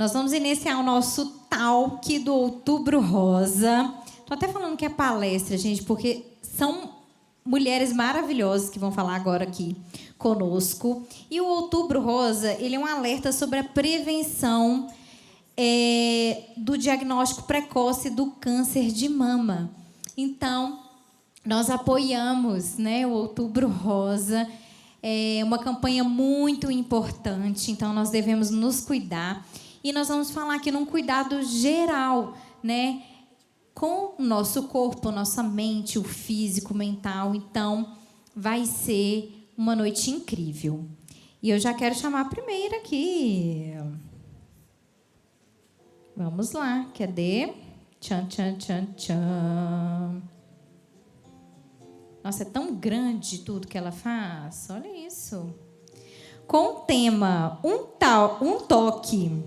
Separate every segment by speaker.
Speaker 1: Nós vamos iniciar o nosso talk do Outubro Rosa. Estou até falando que é palestra, gente, porque são mulheres maravilhosas que vão falar agora aqui conosco. E o Outubro Rosa, ele é um alerta sobre a prevenção do diagnóstico precoce do câncer de mama. Então, nós apoiamos, né, o Outubro Rosa. É uma campanha muito importante, então nós devemos nos cuidar. E nós vamos falar aqui num cuidado geral, né, com o nosso corpo, nossa mente, o físico, o mental. Então, vai ser uma noite incrível. E eu já quero chamar a primeira aqui. Vamos lá, cadê? Tchan, tchan, tchan, tchan. Nossa, é tão grande tudo que ela faz. Olha isso. Com o tema um toque.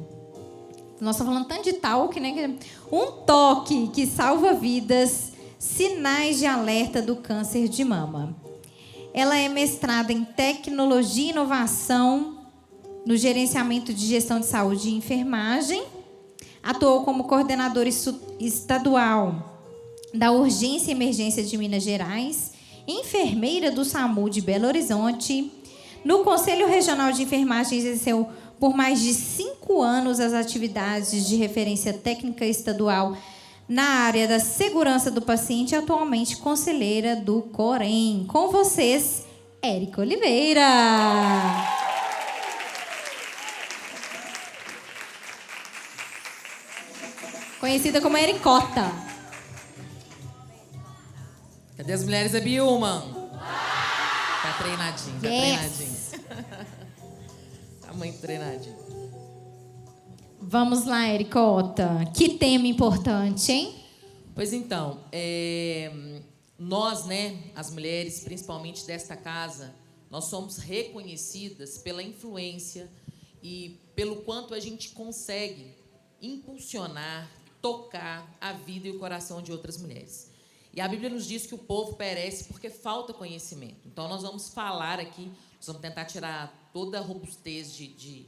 Speaker 1: Nós estamos falando tanto de talk, né? Um toque que salva vidas, sinais de alerta do câncer de mama. Ela é mestrada em tecnologia e inovação no gerenciamento de gestão de saúde e enfermagem. Atuou como coordenadora estadual da Urgência e Emergência de Minas Gerais, enfermeira do SAMU de Belo Horizonte. No Conselho Regional de Enfermagem, exerceu por mais de 5 anos as atividades de referência técnica estadual na área da segurança do paciente e atualmente conselheira do Corém. Com vocês, Érica Oliveira. Conhecida como Ericota.
Speaker 2: Cadê as mulheres da Biuma? Tá treinadinho, tá treinadinho. Tá muito treinadinho.
Speaker 1: Vamos lá, Ericota. Que tema importante, hein?
Speaker 2: Pois então, nós, né, as mulheres, principalmente desta casa, nós somos reconhecidas pela influência e pelo quanto a gente consegue impulsionar, tocar a vida e o coração de outras mulheres. E a Bíblia nos diz que o povo perece porque falta conhecimento. Então, nós vamos falar aqui, nós vamos tentar tirar toda a robustez de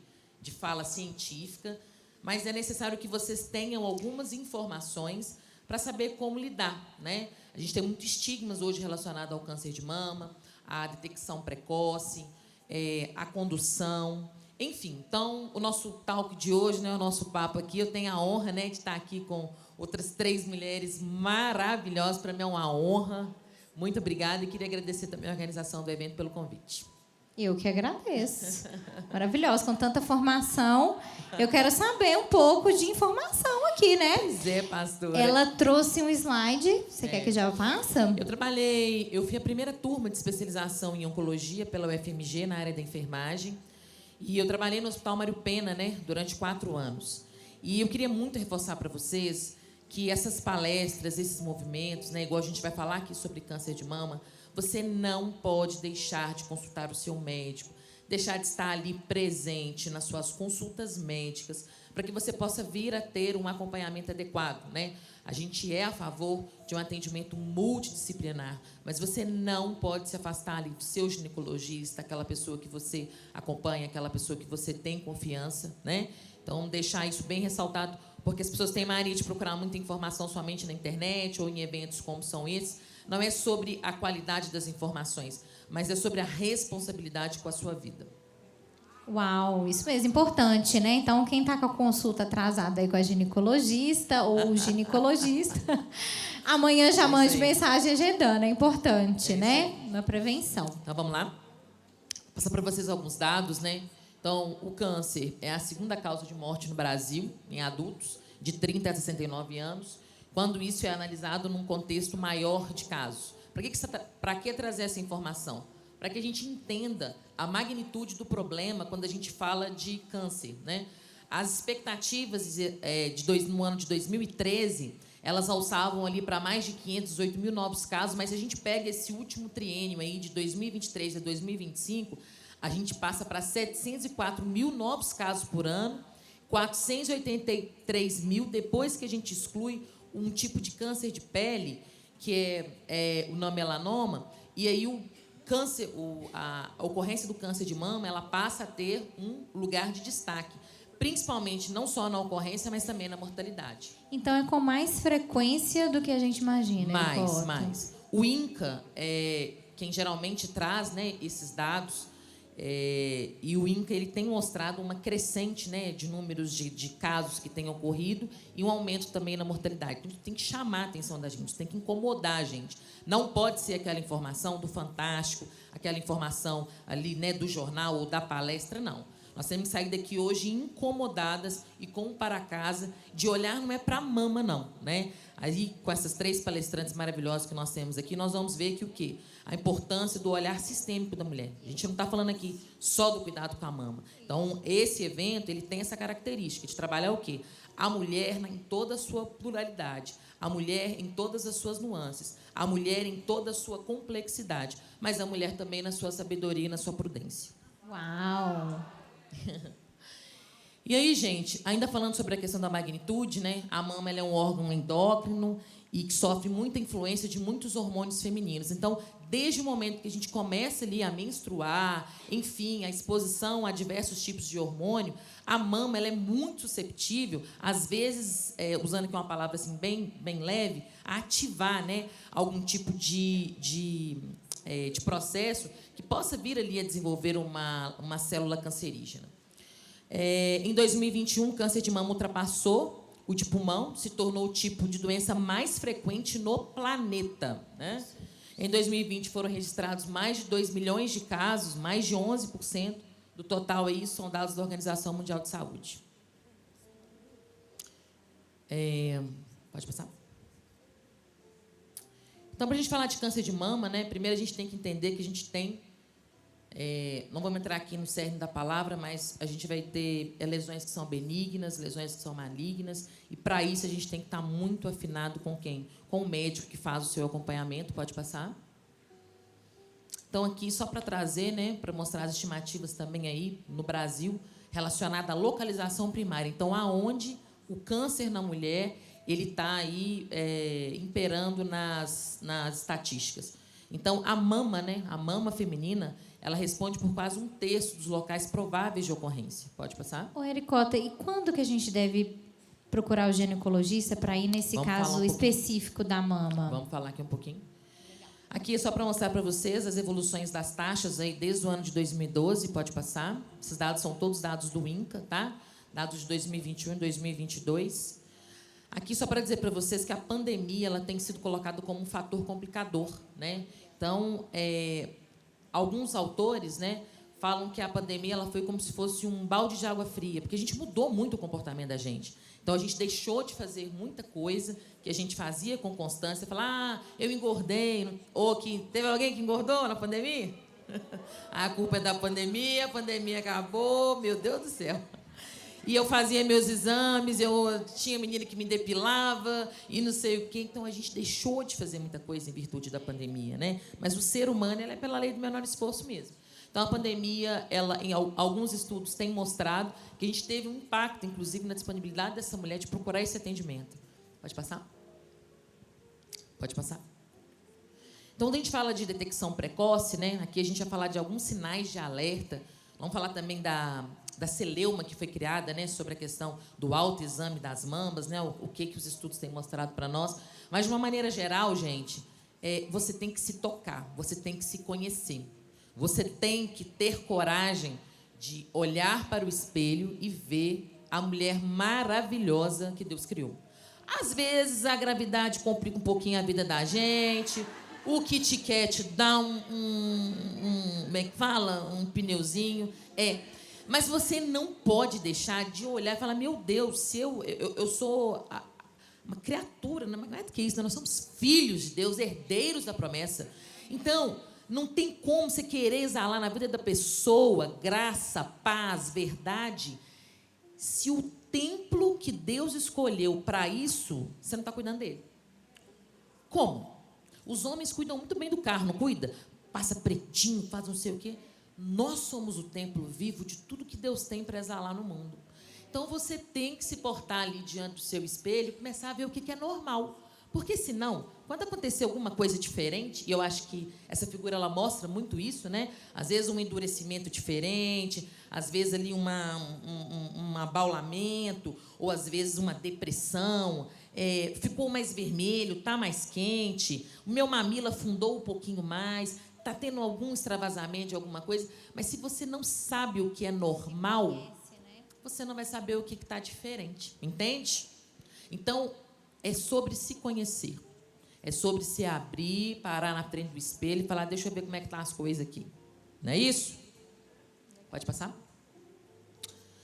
Speaker 2: fala científica, mas é necessário que vocês tenham algumas informações para saber como lidar, né? A gente tem muitos estigmas hoje relacionados ao câncer de mama, à detecção precoce, à condução, enfim. Então, o nosso talk de hoje, né, o nosso papo aqui, eu tenho a honra, né, de estar aqui com outras 3 mulheres maravilhosas. Para mim é uma honra. Muito obrigada e queria agradecer também a organização do evento pelo convite.
Speaker 1: Eu que agradeço. Maravilhosa, com tanta formação. Eu quero saber um pouco de informação aqui, né?
Speaker 2: Pois é, pastora.
Speaker 1: Ela trouxe um slide. Você quer que já faça?
Speaker 2: Eu fui a primeira turma de especialização em oncologia pela UFMG, na área da enfermagem. E eu trabalhei no Hospital Mário Pena, né, durante 4 anos. E eu queria muito reforçar para vocês que essas palestras, esses movimentos, né, igual a gente vai falar aqui sobre câncer de mama, você não pode deixar de consultar o seu médico, deixar de estar ali presente nas suas consultas médicas, para que você possa vir a ter um acompanhamento adequado, né? A gente é a favor de um atendimento multidisciplinar, mas você não pode se afastar ali do seu ginecologista, aquela pessoa que você acompanha, aquela pessoa que você tem confiança, né? Então, deixar isso bem ressaltado, porque as pessoas têm mania de procurar muita informação somente na internet ou em eventos como são esses. Não é sobre a qualidade das informações, mas é sobre a responsabilidade com a sua vida.
Speaker 1: Uau, isso mesmo, importante, né? Então, quem está com a consulta atrasada aí com a ginecologista ou o ginecologista, amanhã já mande mensagem agendando, é importante, né? Na prevenção.
Speaker 2: Então, vamos lá? Vou passar para vocês alguns dados, né? Então, o câncer é a segunda causa de morte no Brasil, em adultos, de 30 a 69 anos, quando isso é analisado num contexto maior de casos. Para que trazer essa informação? Para que a gente entenda a magnitude do problema quando a gente fala de câncer, né? As expectativas no ano de 2013, elas alçavam ali para mais de 518 mil novos casos, mas se a gente pega esse último triênio aí, de 2023 a 2025, a gente passa para 704 mil novos casos por ano, 483 mil depois que a gente exclui um tipo de câncer de pele, que é o melanoma, e aí a ocorrência do câncer de mama, ela passa a ter um lugar de destaque. principalmente não só na ocorrência, mas também na mortalidade.
Speaker 1: Então é com mais frequência do que a gente imagina.
Speaker 2: Mais. O INCA é quem geralmente traz, né, esses dados, e o INCA ele tem mostrado uma crescente, né, de números de casos que têm ocorrido e um aumento também na mortalidade. Então, tem que chamar a atenção da gente, tem que incomodar a gente. Não pode ser aquela informação do Fantástico, aquela informação ali, né, do jornal ou da palestra, não. Nós temos que sair daqui hoje incomodadas e com um para casa, de olhar não é para a mama, não, né? Aí, com essas 3 palestrantes maravilhosas que nós temos aqui, nós vamos ver que o quê? A importância do olhar sistêmico da mulher. A gente não está falando aqui só do cuidado com a mama. Então, esse evento ele tem essa característica de trabalhar o quê? A mulher em toda a sua pluralidade, a mulher em todas as suas nuances, a mulher em toda a sua complexidade, mas a mulher também na sua sabedoria e na sua prudência.
Speaker 1: Uau!
Speaker 2: E aí, gente, ainda falando sobre a questão da magnitude, né? A mama ela é um órgão endócrino e que sofre muita influência de muitos hormônios femininos. Então, desde o momento que a gente começa ali a menstruar, enfim, a exposição a diversos tipos de hormônio, a mama ela é muito susceptível, às vezes, usando aqui uma palavra assim bem leve, a ativar, né, algum tipo de processo que possa vir ali a desenvolver uma célula cancerígena. Em 2021, o câncer de mama ultrapassou o de pulmão, se tornou o tipo de doença mais frequente no planeta, né? Em 2020, foram registrados mais de 2 milhões de casos, mais de 11% do total, aí, são dados da Organização Mundial de Saúde. Pode passar? Então, para a gente falar de câncer de mama, né, primeiro a gente tem que entender que a gente tem, não vamos entrar aqui no cerne da palavra, mas a gente vai ter lesões que são benignas, lesões que são malignas, e para isso a gente tem que estar muito afinado com quem? Com o médico que faz o seu acompanhamento. Pode passar? Então, aqui, só para trazer, né, para mostrar as estimativas também aí no Brasil, relacionada à localização primária. Então, aonde o câncer na mulher ele está aí imperando nas estatísticas. Então, a mama, né, a mama feminina, ela responde por quase 1/3 dos locais prováveis de ocorrência. Pode passar?
Speaker 1: Ô, Ericota, e quando que a gente deve procurar o ginecologista para ir nesse caso específico da mama?
Speaker 2: Vamos falar aqui um pouquinho. Aqui é só para mostrar para vocês as evoluções das taxas aí desde o ano de 2012. Pode passar. Esses dados são todos dados do INCA, tá? Dados de 2021 e 2022. Aqui só para dizer para vocês que a pandemia ela tem sido colocada como um fator complicador, né? Então, alguns autores, né, falam que a pandemia ela foi como se fosse um balde de água fria, porque a gente mudou muito o comportamento da gente. Então, a gente deixou de fazer muita coisa que a gente fazia com constância. Falar, eu engordei, ou que teve alguém que engordou na pandemia? A culpa é da pandemia, a pandemia acabou, meu Deus do céu. E eu fazia meus exames, eu tinha menina que me depilava e não sei o quê. Então, a gente deixou de fazer muita coisa em virtude da pandemia, né? Mas o ser humano ela é pela lei do menor esforço mesmo. Então, a pandemia, ela, em alguns estudos, tem mostrado que a gente teve um impacto, inclusive, na disponibilidade dessa mulher de procurar esse atendimento. Pode passar? Pode passar? Então, quando a gente fala de detecção precoce, né? Aqui a gente vai falar de alguns sinais de alerta. Vamos falar também da celeuma que foi criada, né, sobre a questão do autoexame das mamas, né, o que os estudos têm mostrado para nós. Mas, de uma maneira geral, gente, você tem que se tocar, você tem que se conhecer. Você tem que ter coragem de olhar para o espelho e ver a mulher maravilhosa que Deus criou. Às vezes, a gravidade complica um pouquinho a vida da gente, o Kit Kat dá como é que fala? Um pneuzinho. Mas você não pode deixar de olhar e falar, meu Deus, se eu sou uma criatura, não é que isso, nós somos filhos de Deus, herdeiros da promessa. Então, não tem como você querer exalar na vida da pessoa graça, paz, verdade, se o templo que Deus escolheu para isso, você não está cuidando dele. Como? Os homens cuidam muito bem do carro, não cuida? Passa pretinho, faz não sei o quê. Nós somos o templo vivo de tudo que Deus tem para exalar no mundo. Então, você tem que se portar ali diante do seu espelho e começar a ver o que é normal. Porque, senão, quando acontecer alguma coisa diferente, e eu acho que essa figura ela mostra muito isso, né? Às vezes um endurecimento diferente, às vezes ali um abaulamento, ou às vezes uma depressão, ficou mais vermelho, está mais quente, o meu mamilo afundou um pouquinho mais, está tendo algum extravasamento de alguma coisa, mas se você não sabe o que é normal, você não vai saber o que está diferente, entende? Então, é sobre se conhecer. É sobre se abrir, parar na frente do espelho e falar, deixa eu ver como é que estão as coisas aqui. Não é isso? Pode passar?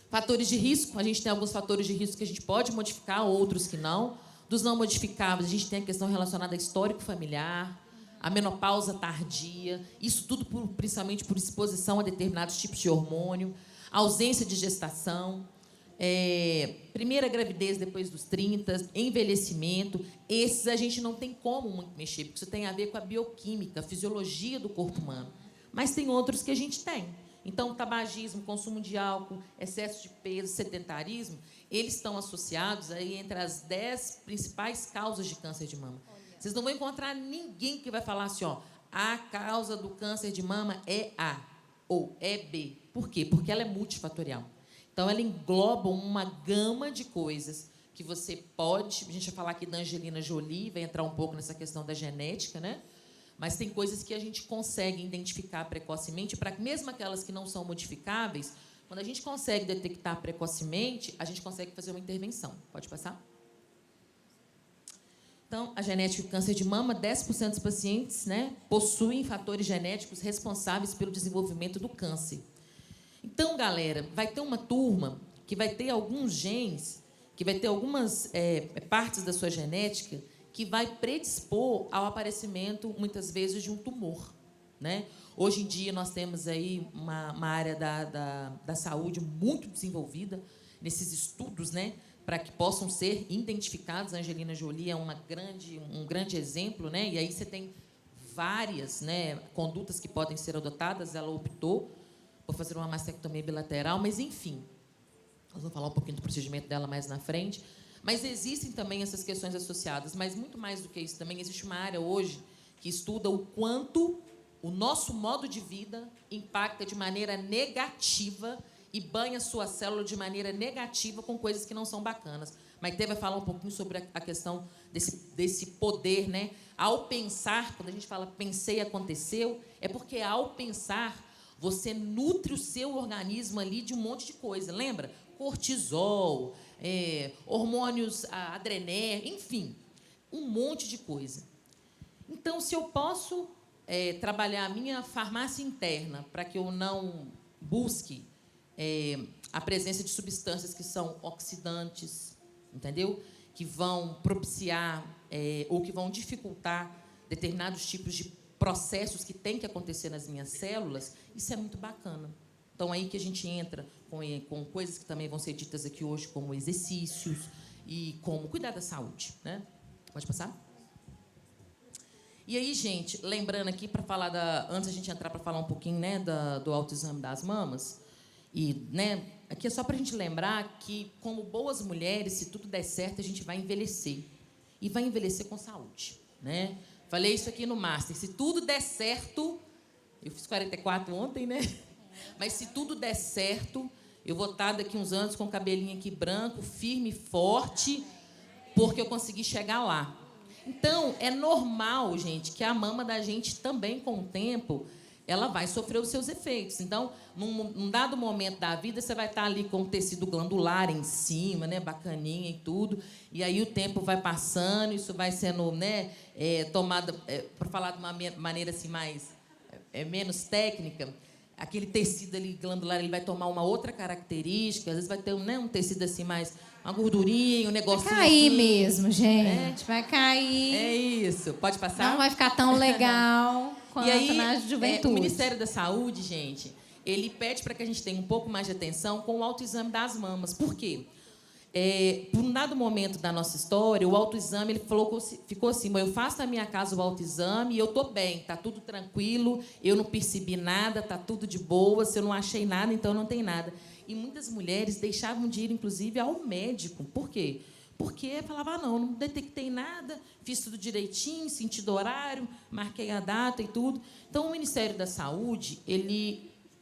Speaker 2: Fatores de risco. A gente tem alguns fatores de risco que a gente pode modificar, outros que não. Dos não modificáveis, a gente tem a questão relacionada a histórico familiar, a menopausa tardia, isso tudo principalmente por exposição a determinados tipos de hormônio, ausência de gestação, primeira gravidez depois dos 30, envelhecimento. Esses a gente não tem como muito mexer, porque isso tem a ver com a bioquímica, a fisiologia do corpo humano. Mas tem outros que a gente tem. Então, tabagismo, consumo de álcool, excesso de peso, sedentarismo, eles estão associados aí entre as 10 principais causas de câncer de mama. Vocês não vão encontrar ninguém que vai falar assim, ó, a causa do câncer de mama é A ou é B. Por quê? Porque ela é multifatorial. Então, ela engloba uma gama de coisas que você pode... A gente vai falar aqui da Angelina Jolie, vai entrar um pouco nessa questão da genética, né? Mas tem coisas que a gente consegue identificar precocemente, para que mesmo aquelas que não são modificáveis, quando a gente consegue detectar precocemente, a gente consegue fazer uma intervenção. Pode passar? Então, a genética do câncer de mama, 10% dos pacientes, né, possuem fatores genéticos responsáveis pelo desenvolvimento do câncer. Então, galera, vai ter uma turma que vai ter alguns genes, que vai ter algumas partes da sua genética que vai predispor ao aparecimento, muitas vezes, de um tumor, né? Hoje em dia, nós temos aí uma área da saúde muito desenvolvida nesses estudos, né, para que possam ser identificados. A Angelina Jolie é um grande exemplo, né? E aí você tem várias, né, condutas que podem ser adotadas. Ela optou por fazer uma mastectomia bilateral, mas, enfim, nós vamos falar um pouquinho do procedimento dela mais na frente. Mas existem também essas questões associadas. Mas, muito mais do que isso, também existe uma área hoje que estuda o quanto o nosso modo de vida impacta de maneira negativa e banha sua célula de maneira negativa com coisas que não são bacanas. Maite vai falar um pouquinho sobre a questão desse poder, né? Ao pensar, quando a gente fala pensei, aconteceu, é porque, ao pensar, você nutre o seu organismo ali de um monte de coisa. Lembra? Cortisol, hormônios, adrenérgicos, enfim, um monte de coisa. Então, se eu posso trabalhar a minha farmácia interna para que eu não busque a presença de substâncias que são oxidantes, entendeu? Que vão propiciar ou que vão dificultar determinados tipos de processos que têm que acontecer nas minhas células, isso é muito bacana. Então, aí que a gente entra com coisas que também vão ser ditas aqui hoje, como exercícios e como cuidar da saúde, né? Pode passar? E aí, gente, lembrando aqui, para falar antes a gente entrar para falar um pouquinho, né, do autoexame das mamas, e, né, aqui é só para a gente lembrar que, como boas mulheres, se tudo der certo, a gente vai envelhecer. E vai envelhecer com saúde, né? Falei isso aqui no Master. Se tudo der certo... Eu fiz 44 ontem, né? Mas se tudo der certo, eu vou estar daqui uns anos com o cabelinho aqui branco, firme e forte, porque eu consegui chegar lá. Então, é normal, gente, que a mama da gente também, com o tempo, ela vai sofrer os seus efeitos. Então, num dado momento da vida, você vai estar ali com o tecido glandular em cima, né, bacaninha e tudo, e aí o tempo vai passando, isso vai sendo, né, tomado, para falar de uma maneira assim mais menos técnica, aquele tecido ali glandular ele vai tomar uma outra característica, às vezes vai ter um tecido assim mais, uma gordurinha, um negocinho
Speaker 1: vai cair
Speaker 2: assim,
Speaker 1: mesmo, gente. Vai cair.
Speaker 2: É isso. Pode passar?
Speaker 1: Não vai ficar tão legal quanto
Speaker 2: e aí,
Speaker 1: na juventude.
Speaker 2: O Ministério da Saúde, gente, ele pede para que a gente tenha um pouco mais de atenção com o autoexame das mamas. Por quê? Por um dado momento da nossa história, o autoexame ele ficou assim, eu faço na minha casa o autoexame e eu estou bem, está tudo tranquilo, eu não percebi nada, está tudo de boa, se eu não achei nada, então não tem nada. E muitas mulheres deixavam de ir, inclusive, ao médico. Por quê? Porque falava, não detectei nada, fiz tudo direitinho, sentido horário, marquei a data e tudo. Então, o Ministério da Saúde,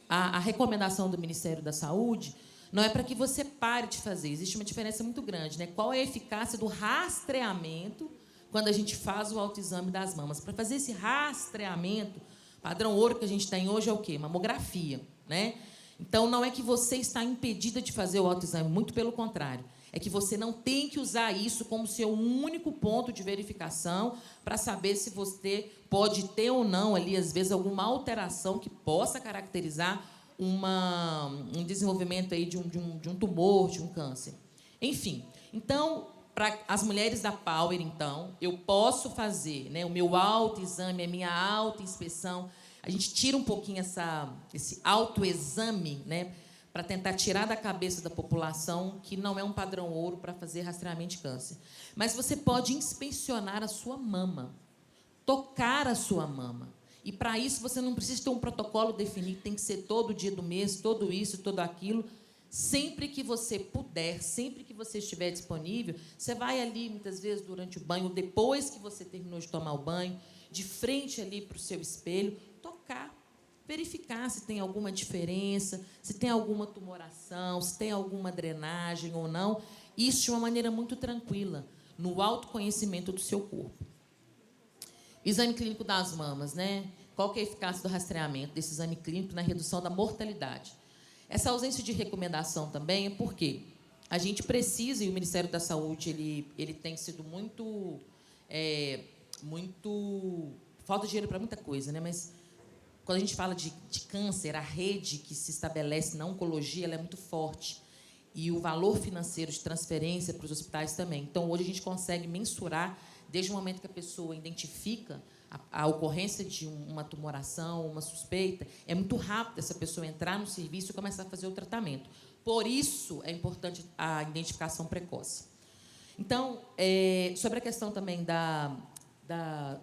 Speaker 2: a recomendação do Ministério da Saúde não é para que você pare de fazer. Existe uma diferença muito grande, né? Qual é a eficácia do rastreamento quando a gente faz o autoexame das mamas? Para fazer esse rastreamento, padrão ouro que a gente tem hoje é o quê? Mamografia, né? Então, não é que você está impedida de fazer o autoexame, muito pelo contrário. É que você não tem que usar isso como seu único ponto de verificação para saber se você pode ter ou não, ali, às vezes, alguma alteração que possa caracterizar um desenvolvimento aí de um tumor, de um câncer. Enfim, então, para as mulheres da Power, então, eu posso fazer, né, o meu autoexame, a minha autoinspeção. A gente tira um pouquinho esse autoexame, né, para tentar tirar da cabeça da população que não é um padrão ouro para fazer rastreamento de câncer. Mas você pode inspecionar a sua mama, tocar a sua mama. E, para isso, você não precisa ter um protocolo definido, tem que ser todo dia do mês, todo isso, todo aquilo. Sempre que você puder, sempre que você estiver disponível, você vai ali, muitas vezes, durante o banho, depois que você terminou de tomar o banho, de frente ali para o seu espelho, tocar, verificar se tem alguma diferença, se tem alguma tumoração, se tem alguma drenagem ou não. Isso de uma maneira muito tranquila, no autoconhecimento do seu corpo. Exame clínico das mamas, né? Qual que é a eficácia do rastreamento desse exame clínico na redução da mortalidade? Essa ausência de recomendação também é porque a gente precisa, e o Ministério da Saúde ele tem sido muito falta dinheiro para muita coisa, né? Mas quando a gente fala de câncer, a rede que se estabelece na oncologia ela é muito forte. E o valor financeiro de transferência para os hospitais também. Então, hoje a gente consegue mensurar, desde o momento que a pessoa identifica a ocorrência de uma tumoração, uma suspeita, é muito rápido essa pessoa entrar no serviço e começar a fazer o tratamento. Por isso, é importante a identificação precoce. Então, sobre a questão também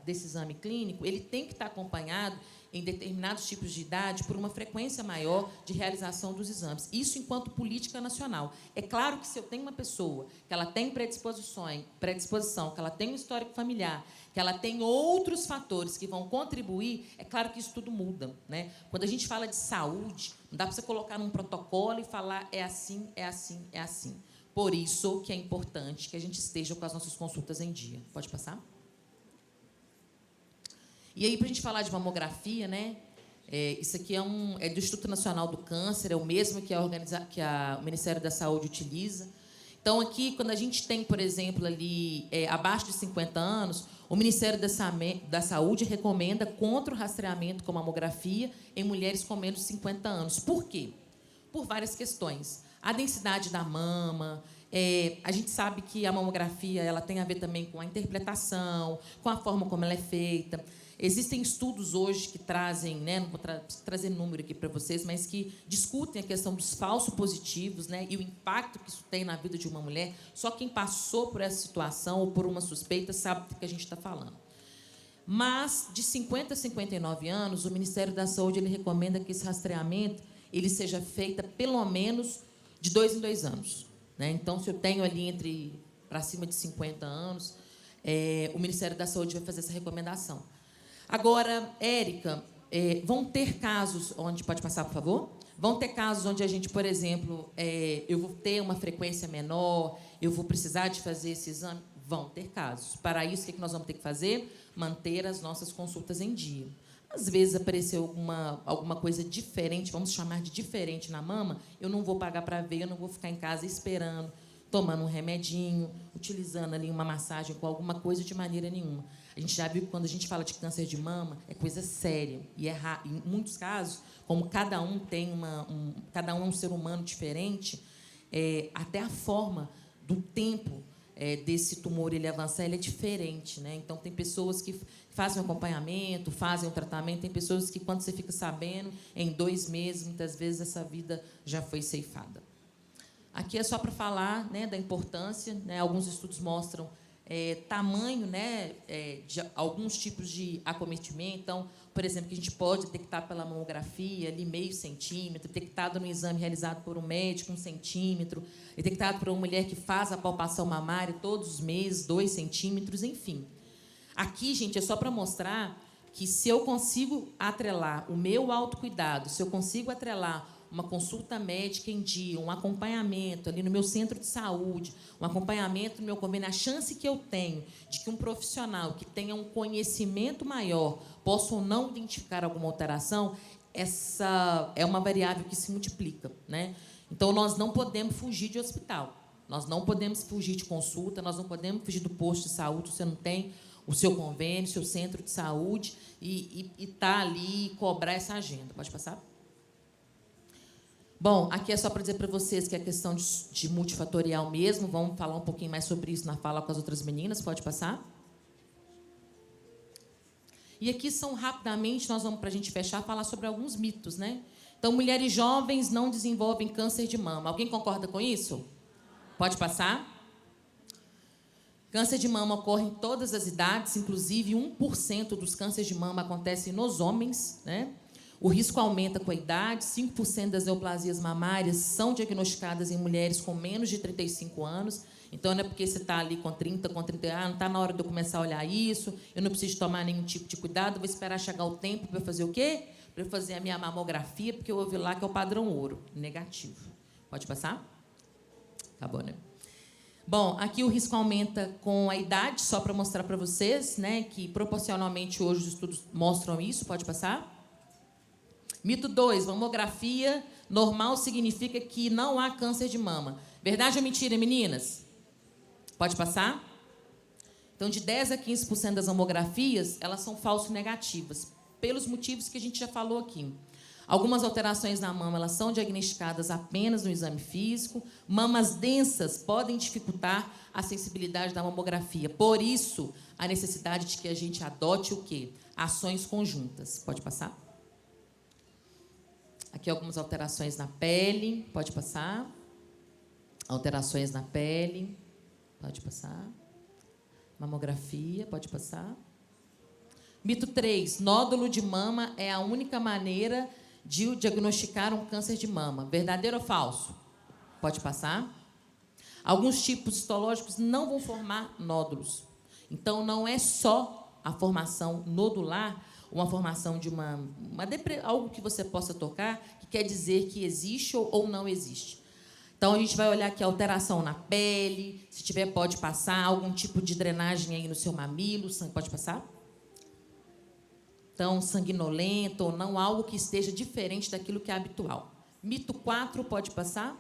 Speaker 2: desse exame clínico, ele tem que estar acompanhado em determinados tipos de idade por uma frequência maior de realização dos exames. Isso enquanto política nacional. É claro que se eu tenho uma pessoa que ela tem predisposição, que ela tem um histórico familiar, que ela tem outros fatores que vão contribuir, é claro que isso tudo muda, né? Quando a gente fala de saúde, não dá para você colocar num protocolo e falar é assim, é assim, é assim. Por isso que é importante que a gente esteja com as nossas consultas em dia. Pode passar? E aí, para a gente falar de mamografia, né? Isso aqui é do Instituto Nacional do Câncer, é o mesmo que o Ministério da Saúde utiliza. Então, aqui, quando a gente tem, por exemplo, ali abaixo de 50 anos, o Ministério da Saúde recomenda contra o rastreamento com mamografia em mulheres com menos de 50 anos. Por quê? Por várias questões. A densidade da mama. A gente sabe que a mamografia ela tem a ver também com a interpretação, com a forma como ela é feita. Existem estudos hoje que trazem, né, não vou trazer número aqui para vocês, mas que discutem a questão dos falsos positivos, né, e o impacto que isso tem na vida de uma mulher. Só quem passou por essa situação ou por uma suspeita sabe do que a gente está falando. Mas, de 50 a 59 anos, o Ministério da Saúde ele recomenda que esse rastreamento ele seja feito pelo menos de 2 em 2 anos. Né? Então, se eu tenho ali para cima de 50 anos, o Ministério da Saúde vai fazer essa recomendação. Agora, Érica, vão ter casos onde... Pode passar, por favor? Vão ter casos onde a gente, por exemplo, eu vou ter uma frequência menor, eu vou precisar de fazer esse exame? Vão ter casos. Para isso, o que nós vamos ter que fazer? Manter as nossas consultas em dia. Às vezes apareceu alguma coisa diferente, vamos chamar de diferente na mama, eu não vou pagar para ver, eu não vou ficar em casa esperando, tomando um remedinho, utilizando ali uma massagem com alguma coisa de maneira nenhuma. A gente já viu que quando a gente fala de câncer de mama, é coisa séria. E em muitos casos, como cada um é um ser humano diferente, até a forma do tempo desse tumor ele avançar, ele é diferente, né? Então, tem pessoas que fazem um acompanhamento, fazem um tratamento, tem pessoas que, quando você fica sabendo, em 2 meses, muitas vezes, essa vida já foi ceifada. Aqui é só para falar, né, da importância, né? Alguns estudos mostram tamanho, né, de alguns tipos de acometimento. Então, por exemplo, que a gente pode detectar pela mamografia, ali meio centímetro, detectado no exame realizado por um médico, 1 centímetro, detectado por uma mulher que faz a palpação mamária todos os meses, 2 centímetros, enfim. Aqui, gente, é só para mostrar que se eu consigo atrelar o meu autocuidado, se eu consigo atrelar uma consulta médica em dia, um acompanhamento ali no meu centro de saúde, um acompanhamento no meu convênio, a chance que eu tenho de que um profissional que tenha um conhecimento maior possa ou não identificar alguma alteração, essa é uma variável que se multiplica, né? Então, nós não podemos fugir de hospital, nós não podemos fugir de consulta, nós não podemos fugir do posto de saúde, você não tem o seu convênio, o seu centro de saúde, e tá ali e cobrar essa agenda. Pode passar? Bom, aqui é só para dizer para vocês que é questão de multifatorial mesmo. Vamos falar um pouquinho mais sobre isso na fala com as outras meninas. Pode passar? E aqui são, rapidamente, nós vamos, para a gente fechar, falar sobre alguns mitos, né? Então, mulheres jovens não desenvolvem câncer de mama. Alguém concorda com isso? Pode passar? Câncer de mama ocorre em todas as idades, inclusive 1% dos cânceres de mama acontecem nos homens, né? O risco aumenta com a idade, 5% das neoplasias mamárias são diagnosticadas em mulheres com menos de 35 anos. Então, não é porque você está ali com 30, com 30 anos, não está na hora de eu começar a olhar isso, eu não preciso tomar nenhum tipo de cuidado, vou esperar chegar o tempo para fazer o quê? Para eu fazer a minha mamografia, porque eu ouvi lá que é o padrão ouro, negativo. Pode passar? Acabou, né? Bom, aqui o risco aumenta com a idade, só para mostrar para vocês, né, que proporcionalmente hoje os estudos mostram isso. Pode passar? Mito 2, mamografia normal significa que não há câncer de mama. Verdade ou mentira, meninas? Pode passar? Então, de 10% a 15% das mamografias, elas são falso-negativas, pelos motivos que a gente já falou aqui. Algumas alterações na mama, elas são diagnosticadas apenas no exame físico. Mamas densas podem dificultar a sensibilidade da mamografia. Por isso, a necessidade de que a gente adote o quê? Ações conjuntas. Pode passar? Aqui algumas alterações na pele. Pode passar? Alterações na pele. Pode passar? Mamografia. Pode passar? Mito 3. Nódulo de mama é a única maneira de diagnosticar um câncer de mama. Verdadeiro ou falso? Pode passar? Alguns tipos histológicos não vão formar nódulos. Então, não é só a formação nodular, uma formação de algo que você possa tocar, que quer dizer que existe ou não existe. Então, a gente vai olhar aqui a alteração na pele, se tiver, pode passar, algum tipo de drenagem aí no seu mamilo, pode passar? Então, sanguinolento ou não, algo que esteja diferente daquilo que é habitual. Mito 4, pode passar?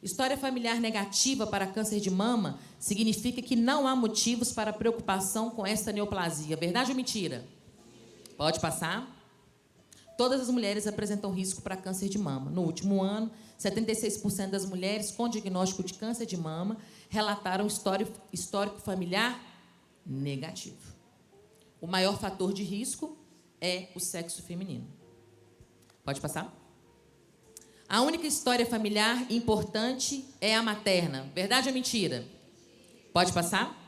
Speaker 2: História familiar negativa para câncer de mama significa que não há motivos para preocupação com esta neoplasia. Verdade ou mentira? Pode passar? Todas as mulheres apresentam risco para câncer de mama. No último ano, 76% das mulheres com diagnóstico de câncer de mama relataram histórico familiar negativo. O maior fator de risco é o sexo feminino. Pode passar? A única história familiar importante é a materna. Verdade ou mentira? Pode passar?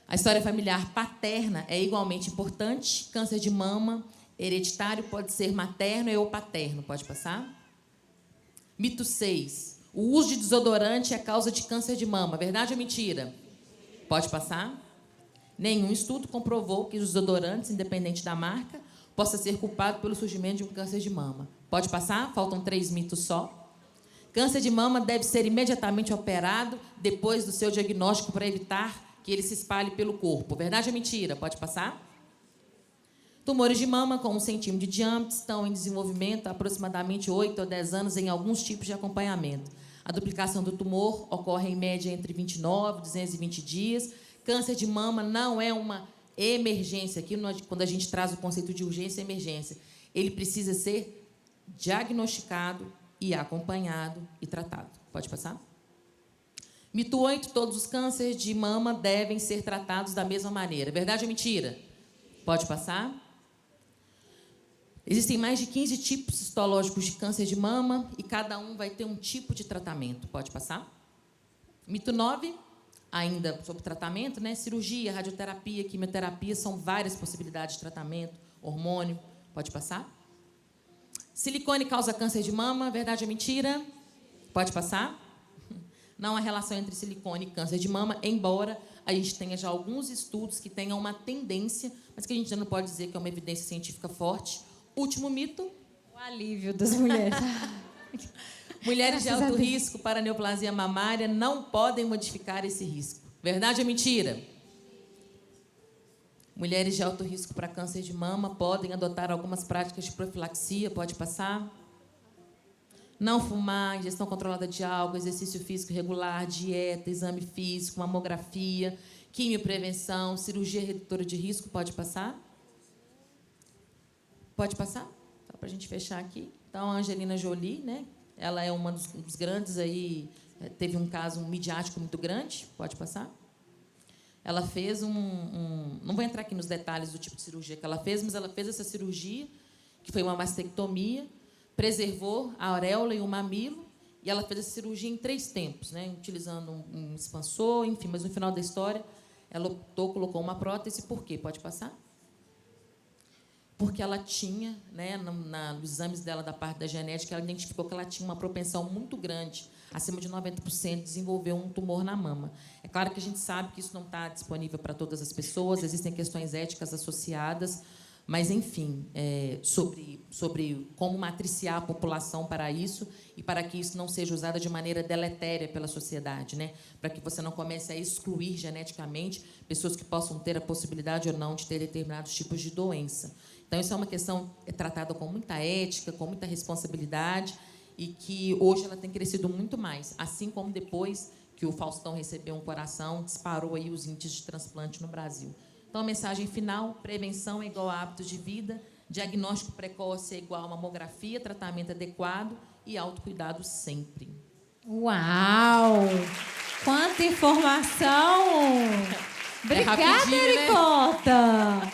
Speaker 2: A história familiar paterna é igualmente importante. Câncer de mama hereditário pode ser materno ou paterno. Pode passar? Mito 6. O uso de desodorante é causa de câncer de mama. Verdade ou mentira? Pode passar? Nenhum estudo comprovou que os desodorantes, independente da marca, possa ser culpado pelo surgimento de um câncer de mama. Pode passar? Faltam 3 mitos só. Câncer de mama deve ser imediatamente operado depois do seu diagnóstico para evitar que ele se espalhe pelo corpo. Verdade ou mentira? Pode passar? Tumores de mama com 1 centímetro de diâmetro estão em desenvolvimento há aproximadamente 8 ou 10 anos em alguns tipos de acompanhamento. A duplicação do tumor ocorre em média entre 29 e 220 dias. Câncer de mama não é uma emergência. Aqui, quando a gente traz o conceito de urgência e emergência, ele precisa ser diagnosticado e acompanhado e tratado. Pode passar? Mito 8, todos os cânceres de mama devem ser tratados da mesma maneira. Verdade ou mentira? Pode passar? Existem mais de 15 tipos histológicos de câncer de mama e cada um vai ter um tipo de tratamento. Pode passar? Mito 9, ainda sobre tratamento, né? Cirurgia, radioterapia, quimioterapia, são várias possibilidades de tratamento. hormônio. Pode passar? Silicone causa câncer de mama, verdade ou mentira? Pode passar? Não há relação entre silicone e câncer de mama, embora a gente tenha já alguns estudos que tenham uma tendência, mas que a gente já não pode dizer que é uma evidência científica forte. Último mito.
Speaker 1: O alívio das mulheres.
Speaker 2: Mulheres de alto risco para neoplasia mamária não podem modificar esse risco. Verdade ou mentira? Mulheres de alto risco para câncer de mama podem adotar algumas práticas de profilaxia. Pode passar? Não fumar, ingestão controlada de álcool, exercício físico regular, dieta, exame físico, mamografia, quimioprevenção, cirurgia redutora de risco. Pode passar? Pode passar? Só para a gente fechar aqui. Então, a Angelina Jolie, né? Ela é uma dos grandes aí, teve um caso midiático muito grande. Pode passar? Ela fez não vou entrar aqui nos detalhes do tipo de cirurgia que ela fez, mas ela fez essa cirurgia, que foi uma mastectomia, preservou a auréola e o mamilo, e ela fez essa cirurgia em 3 tempos, né, utilizando um expansor, enfim, mas no final da história, ela colocou uma prótese. Por quê? Pode passar? Porque ela tinha, né, nos exames dela da parte da genética, ela identificou que ela tinha uma propensão muito grande, acima de 90%, de desenvolver um tumor na mama. É claro que a gente sabe que isso não está disponível para todas as pessoas, existem questões éticas associadas, mas, enfim, sobre como matriciar a população para isso e para que isso não seja usado de maneira deletéria pela sociedade, né? Para que você não comece a excluir geneticamente pessoas que possam ter a possibilidade ou não de ter determinados tipos de doença. Então, isso é uma questão tratada com muita ética, com muita responsabilidade, e que hoje ela tem crescido muito mais, assim como depois que o Faustão recebeu um coração, disparou aí os índices de transplante no Brasil. Então, a mensagem final: prevenção é igual a hábitos de vida, diagnóstico precoce é igual a mamografia, tratamento adequado e autocuidado sempre.
Speaker 1: Uau! Quanta informação! Obrigada, Ericota!
Speaker 2: Né?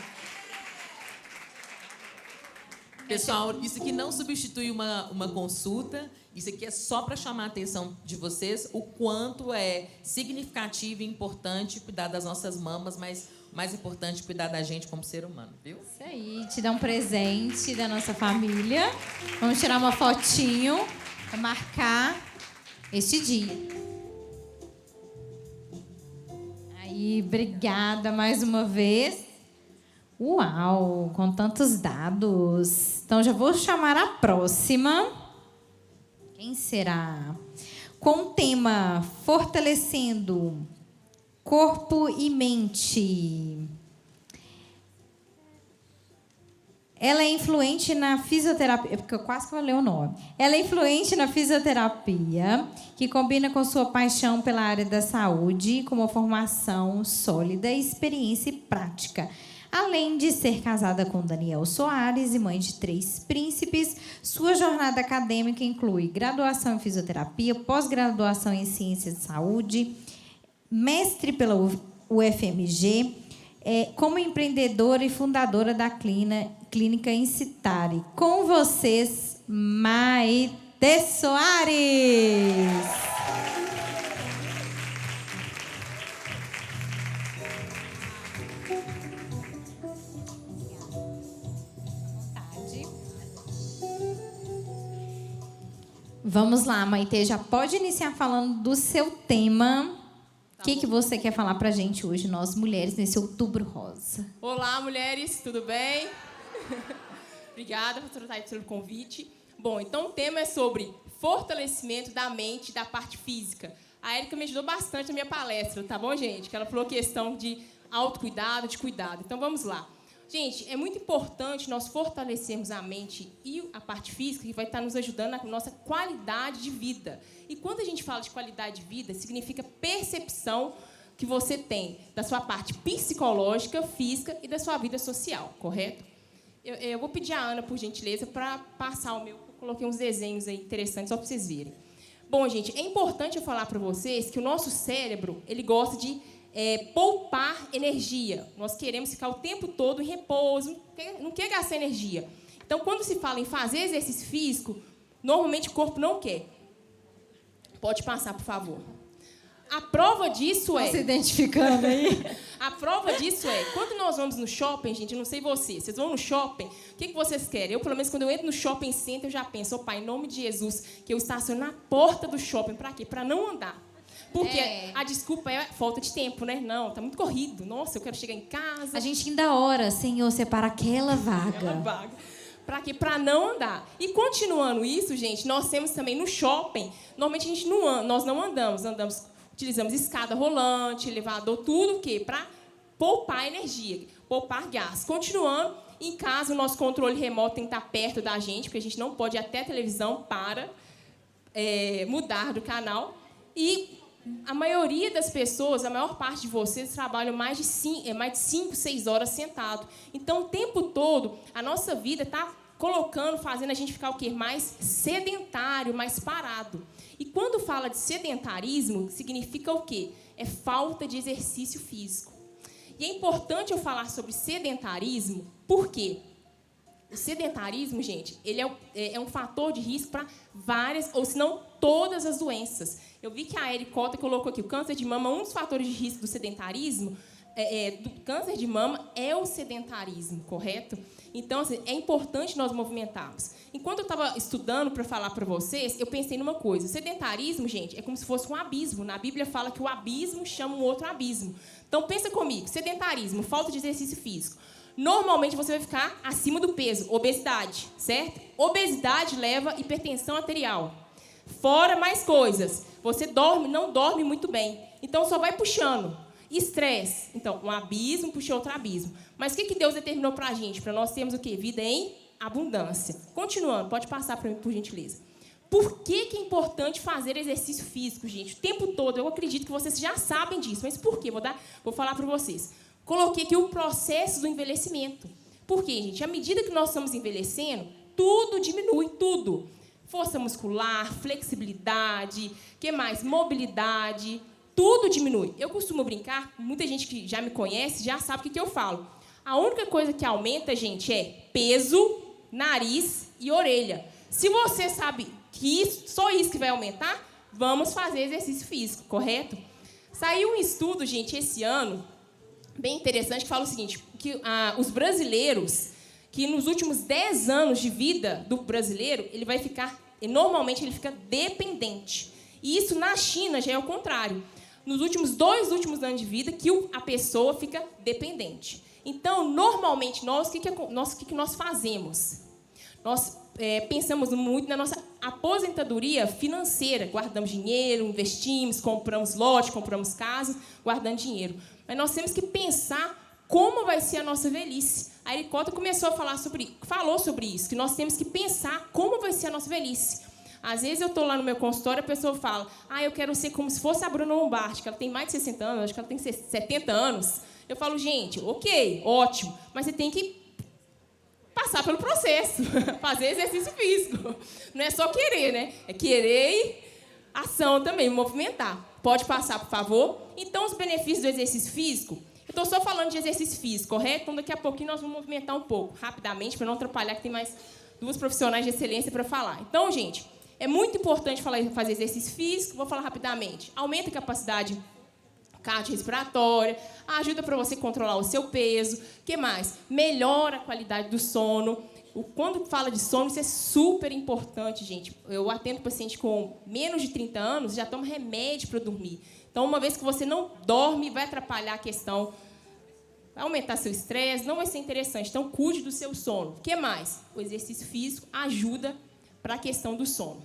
Speaker 2: Pessoal, isso aqui não substitui uma consulta, isso aqui é só para chamar a atenção de vocês o quanto é significativo e importante cuidar das nossas mamas, mas mais importante cuidar da gente como ser humano, viu?
Speaker 1: Isso aí, te dar um presente da nossa família. Vamos tirar uma fotinho para marcar este dia. Aí, obrigada mais uma vez. Uau, com tantos dados. Então, já vou chamar a próxima. Quem será? Com o tema Fortalecendo Corpo e Mente. Ela é influente na fisioterapia, porque eu quase que falei o nome. Ela é influente na fisioterapia, que combina com sua paixão pela área da saúde, com uma formação sólida, experiência e prática. Além de ser casada com Daniel Soares e mãe de 3 príncipes, sua jornada acadêmica inclui graduação em fisioterapia, pós-graduação em ciências de saúde, mestre pela UFMG, como empreendedora e fundadora da Clínica Incitare. Com vocês, Maite Soares. Vamos lá, Maite, já pode iniciar falando do seu tema. O que você quer falar para a gente hoje, nós mulheres, nesse Outubro Rosa?
Speaker 3: Olá, mulheres, tudo bem? Obrigada, pastora Thaís, pelo convite. Bom, então o tema é sobre fortalecimento da mente e da parte física. A Érica me ajudou bastante na minha palestra, tá bom, gente? Que ela falou questão de autocuidado, de cuidado. Então, vamos lá. Gente, é muito importante nós fortalecermos a mente e a parte física, que vai estar nos ajudando na nossa qualidade de vida. E quando a gente fala de qualidade de vida, significa percepção que você tem da sua parte psicológica, física e da sua vida social, correto? Eu vou pedir a Ana, por gentileza, para passar o meu... Eu coloquei uns desenhos aí interessantes, só para vocês verem. Bom, gente, é importante eu falar para vocês que o nosso cérebro, ele gosta de poupar energia. Nós queremos ficar o tempo todo em repouso, não quer gastar energia. Então, quando se fala em fazer exercício físico, normalmente o corpo não quer. Pode passar, por favor. A prova disso
Speaker 1: Se identificando aí.
Speaker 3: A prova disso quando nós vamos no shopping, gente, eu não sei vocês vão no shopping, o que vocês querem? Eu, pelo menos, quando eu entro no shopping center, eu já penso, pai, em nome de Jesus, que eu estaciono na porta do shopping. Para quê? Para não andar. Porque a desculpa é falta de tempo, né? Não, tá muito corrido. Nossa, eu quero chegar em casa.
Speaker 1: A gente ainda ora, Senhor, separa aquela vaga.
Speaker 3: Para quê? Para não andar. E continuando isso, gente, nós temos também no shopping, normalmente a gente nós não andamos, utilizamos escada rolante, elevador, tudo o quê? Para poupar energia, poupar gás. Continuando, em casa, o nosso controle remoto tem que estar perto da gente, porque a gente não pode ir até a televisão para mudar do canal. E a maioria das pessoas, a maior parte de vocês, trabalham mais de 5, 6 horas sentado. Então, o tempo todo, a nossa vida está fazendo a gente ficar o quê? Mais sedentário, mais parado. E quando fala de sedentarismo, significa o quê? É falta de exercício físico. E é importante eu falar sobre sedentarismo, por quê? O sedentarismo, gente, ele é um fator de risco para várias, ou se não todas as doenças. Eu vi que a Ericota colocou aqui o câncer de mama, um dos fatores de risco do sedentarismo, do câncer de mama, é o sedentarismo, correto? Então, assim, é importante nós movimentarmos. Enquanto eu estava estudando para falar para vocês, eu pensei numa coisa. O sedentarismo, gente, é como se fosse um abismo. Na Bíblia fala que o abismo chama um outro abismo. Então, pensa comigo. Sedentarismo, falta de exercício físico. Normalmente, você vai ficar acima do peso. Obesidade, certo? Obesidade leva hipertensão arterial. Fora mais coisas. Você não dorme muito bem. Então, só vai puxando. Estresse. Então, um abismo puxa outro abismo. Mas o que Deus determinou para a gente? Para nós termos o quê? Vida em abundância. Continuando, pode passar para mim, por gentileza. Por que é importante fazer exercício físico, gente? O tempo todo, eu acredito que vocês já sabem disso. Mas por quê? Vou falar para vocês. Coloquei aqui o processo do envelhecimento. Por quê, gente? À medida que nós estamos envelhecendo, tudo diminui, tudo. Força muscular, flexibilidade, que mais? Mobilidade, tudo diminui. Eu costumo brincar, muita gente que já me conhece já sabe o que eu falo. A única coisa que aumenta, gente, é peso, nariz e orelha. Se você sabe que só isso que vai aumentar, vamos fazer exercício físico, correto? Saiu um estudo, gente, esse ano, bem interessante, que fala o seguinte, que os brasileiros, que nos últimos 10 anos de vida do brasileiro, normalmente ele fica dependente. E isso na China já é o contrário. Nos dois últimos anos de vida, que a pessoa fica dependente. Então, normalmente, o que nós fazemos? Nós pensamos muito na nossa aposentadoria financeira. Guardamos dinheiro, investimos, compramos lote, compramos casa, guardando dinheiro. Mas nós temos que pensar como vai ser a nossa velhice. A Ericota falou sobre isso, que nós temos que pensar como vai ser a nossa velhice. Às vezes eu estou lá no meu consultório e a pessoa fala, eu quero ser como se fosse a Bruna Lombardi, que ela tem mais de 60 anos, acho que ela tem 70 anos. Eu falo, gente, ok, ótimo, mas você tem que passar pelo processo, fazer exercício físico. Não é só querer, né? É querer e ação também, movimentar. Pode passar, por favor? Então, os benefícios do exercício físico, eu estou só falando de exercício físico, correto? Então, daqui a pouquinho nós vamos movimentar um pouco, rapidamente, para não atrapalhar, que tem mais 2 profissionais de excelência para falar. Então, gente, é muito importante fazer exercício físico, vou falar rapidamente. Aumenta a capacidade cardiorrespiratória, ajuda para você controlar o seu peso. O que mais? Melhora a qualidade do sono. Quando fala de sono, isso é super importante, gente. Eu atendo paciente com menos de 30 anos, já toma remédio para dormir. Então, uma vez que você não dorme, vai atrapalhar a questão, vai aumentar seu estresse, não vai ser interessante. Então, cuide do seu sono. O que mais? O exercício físico ajuda para a questão do sono.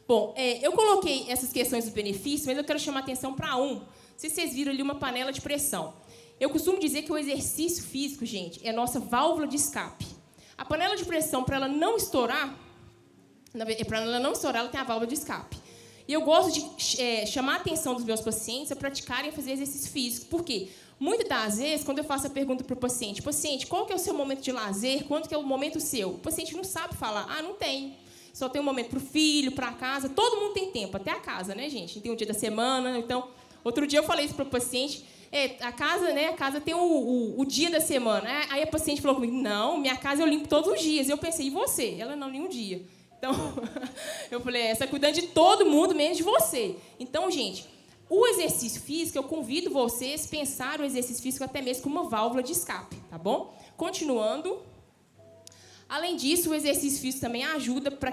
Speaker 3: Bom, eu coloquei essas questões dos benefícios, mas eu quero chamar a atenção para um. Não sei se vocês viram ali uma panela de pressão. Eu costumo dizer que o exercício físico, gente, é a nossa válvula de escape. A panela de pressão, para ela não estourar, ela tem a válvula de escape. E eu gosto de chamar a atenção dos meus pacientes a praticarem fazer exercício físico. Por quê? Muitas das vezes, quando eu faço a pergunta para o paciente, qual que é o seu momento de lazer? Quanto que é o momento seu? O paciente não sabe falar, não tem. Só tem um momento para o filho, para a casa. Todo mundo tem tempo, até a casa, né, gente? Tem um dia da semana. Então, outro dia eu falei isso para o paciente, a casa tem o dia da semana. Aí a paciente falou comigo, não, minha casa eu limpo todos os dias. Eu pensei, e você? Ela, não, nenhum dia. Então, eu falei, você está cuidando de todo mundo, menos de você. Então, gente, O exercício físico, eu convido vocês a pensar o exercício físico até mesmo como uma válvula de escape, tá bom? Continuando. Além disso, o exercício físico também ajuda para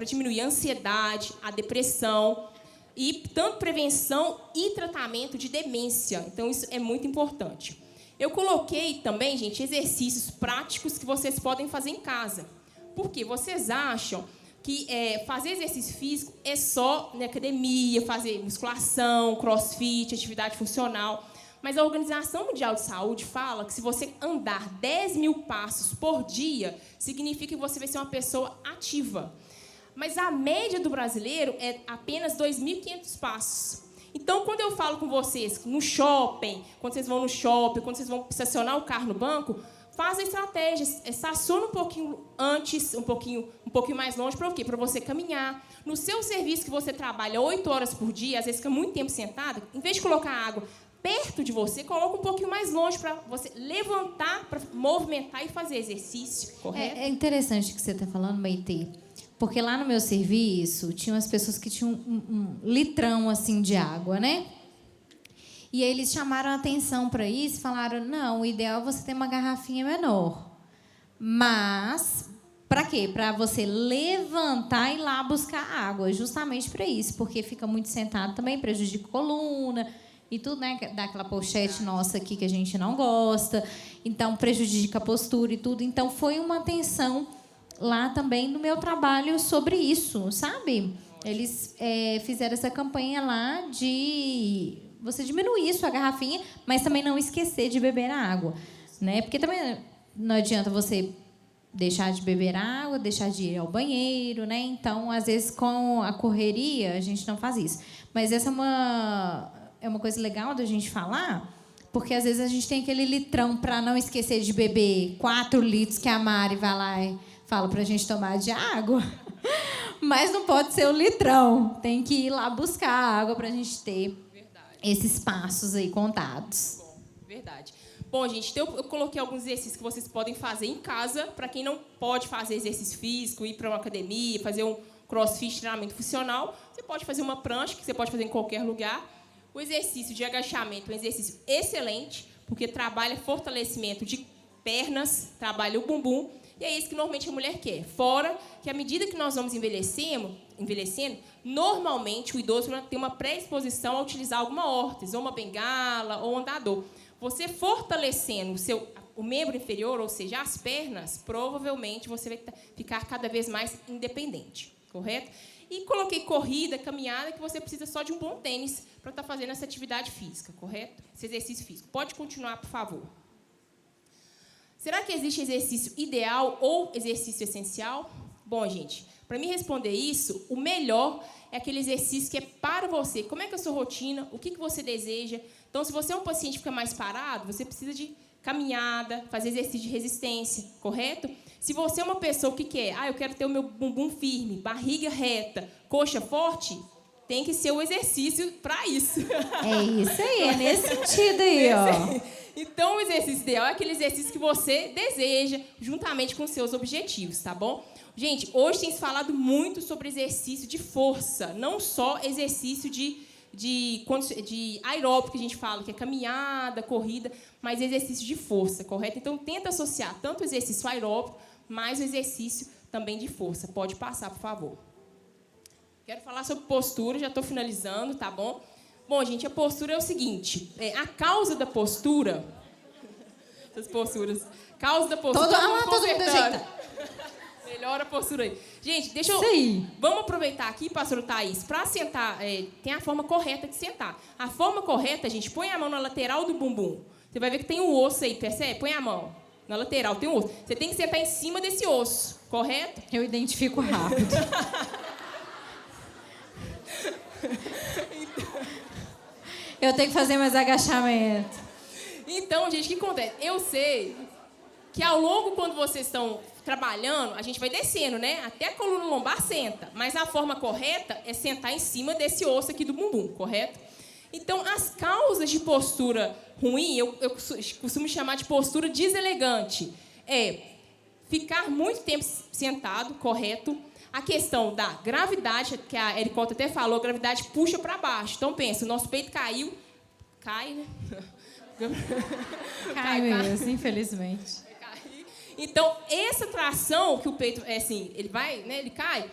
Speaker 3: diminuir a ansiedade, a depressão, e tanto prevenção e tratamento de demência. Então, isso é muito importante. Eu coloquei também, gente, exercícios práticos que vocês podem fazer em casa. Por quê? Vocês acham que fazer exercício físico é só na academia, fazer musculação, crossfit, atividade funcional. Mas a Organização Mundial de Saúde fala que se você andar 10 mil passos por dia, significa que você vai ser uma pessoa ativa. Mas a média do brasileiro é apenas 2.500 passos. Então, quando eu falo com vocês no shopping, quando vocês vão no shopping, quando vocês vão estacionar o carro no banco, faz a estratégia, estaciona um pouquinho antes, um pouquinho mais longe, para o quê? Para você caminhar. No seu serviço que você trabalha 8 horas por dia, às vezes fica muito tempo sentado, em vez de colocar água perto de você, coloca um pouquinho mais longe para você levantar, para movimentar e fazer exercício, correto?
Speaker 1: É interessante o que você está falando, Maitê, porque lá no meu serviço tinham as pessoas que tinham um litrão assim de água, né? E aí eles chamaram a atenção para isso e falaram, não, o ideal é você ter uma garrafinha menor. Mas, para quê? Para você levantar e ir lá buscar água, justamente para isso, porque fica muito sentado também, prejudica a coluna e tudo, né? Dá aquela pochete nossa aqui que a gente não gosta, então prejudica a postura e tudo. Então, foi uma atenção lá também no meu trabalho sobre isso, sabe? Eles fizeram essa campanha lá de você diminuir sua garrafinha, mas também não esquecer de beber a água, né? Porque também não adianta você deixar de beber água, deixar de ir ao banheiro, né? Então, às vezes, com a correria, a gente não faz isso. Mas essa é uma coisa legal da gente falar, porque às vezes a gente tem aquele litrão para não esquecer de beber 4 litros que a Mari vai lá e fala para a gente tomar de água. Mas não pode ser o litrão. Tem que ir lá buscar a água para a gente ter esses passos aí contados.
Speaker 3: Verdade. Bom, gente, então eu coloquei alguns exercícios que vocês podem fazer em casa, para quem não pode fazer exercício físico, ir para uma academia, fazer um crossfit, treinamento funcional. Você pode fazer uma prancha, que você pode fazer em qualquer lugar. O exercício de agachamento é um exercício excelente, porque trabalha fortalecimento de pernas, trabalha o bumbum, e é isso que normalmente a mulher quer. Fora que, à medida que nós vamos envelhecendo, normalmente o idoso tem uma predisposição a utilizar alguma órtese, ou uma bengala, ou um andador. Você fortalecendo o membro inferior, ou seja, as pernas, provavelmente você vai ficar cada vez mais independente, correto? E coloquei corrida, caminhada, que você precisa só de um bom tênis para estar fazendo essa atividade física, correto? Esse exercício físico. Pode continuar, por favor. Será que existe exercício ideal ou exercício essencial? Bom, gente, para me responder isso, o melhor é aquele exercício que é para você. Como é que é a sua rotina? O que você deseja? Então, se você é um paciente que fica mais parado, você precisa de caminhada, fazer exercício de resistência, correto? Se você é uma pessoa que quer, eu quero ter o meu bumbum firme, barriga reta, coxa forte, tem que ser o exercício para isso.
Speaker 1: É isso aí, é nesse sentido aí, ó.
Speaker 3: Então, o exercício ideal é aquele exercício que você deseja, juntamente com seus objetivos, tá bom? Gente, hoje tem se falado muito sobre exercício de força, não só exercício de aeróbico, que a gente fala, que é caminhada, corrida, mas exercício de força, correto? Então, tenta associar tanto o exercício aeróbico, mais o exercício também de força. Pode passar, por favor. Quero falar sobre postura, já estou finalizando, tá bom? Bom, gente, a postura é o seguinte, a causa da postura... Essas posturas. Causa da postura...
Speaker 1: Todo mundo ajeita.
Speaker 3: Melhora a postura aí. Gente, deixa eu...
Speaker 1: Sim.
Speaker 3: Vamos aproveitar aqui, pastor Thaís, para sentar, tem a forma correta de sentar. A forma correta, gente, põe a mão na lateral do bumbum. Você vai ver que tem um osso aí, percebe? Põe a mão na lateral, tem um osso. Você tem que sentar em cima desse osso, correto?
Speaker 1: Eu identifico rápido. Eu tenho que fazer mais agachamento.
Speaker 3: Então, gente, o que acontece? Eu sei que ao longo, quando vocês estão trabalhando, a gente vai descendo, né? Até a coluna lombar senta. Mas a forma correta é sentar em cima desse osso aqui do bumbum, correto? Então, as causas de postura ruim, eu costumo chamar de postura deselegante. É ficar muito tempo sentado, correto? A questão da gravidade, que a Ericota até falou, a gravidade puxa para baixo. Então, pensa, o nosso peito caiu, cai, né?
Speaker 1: Cai mesmo, infelizmente.
Speaker 3: Então, essa tração que o peito, ele vai, né, ele cai,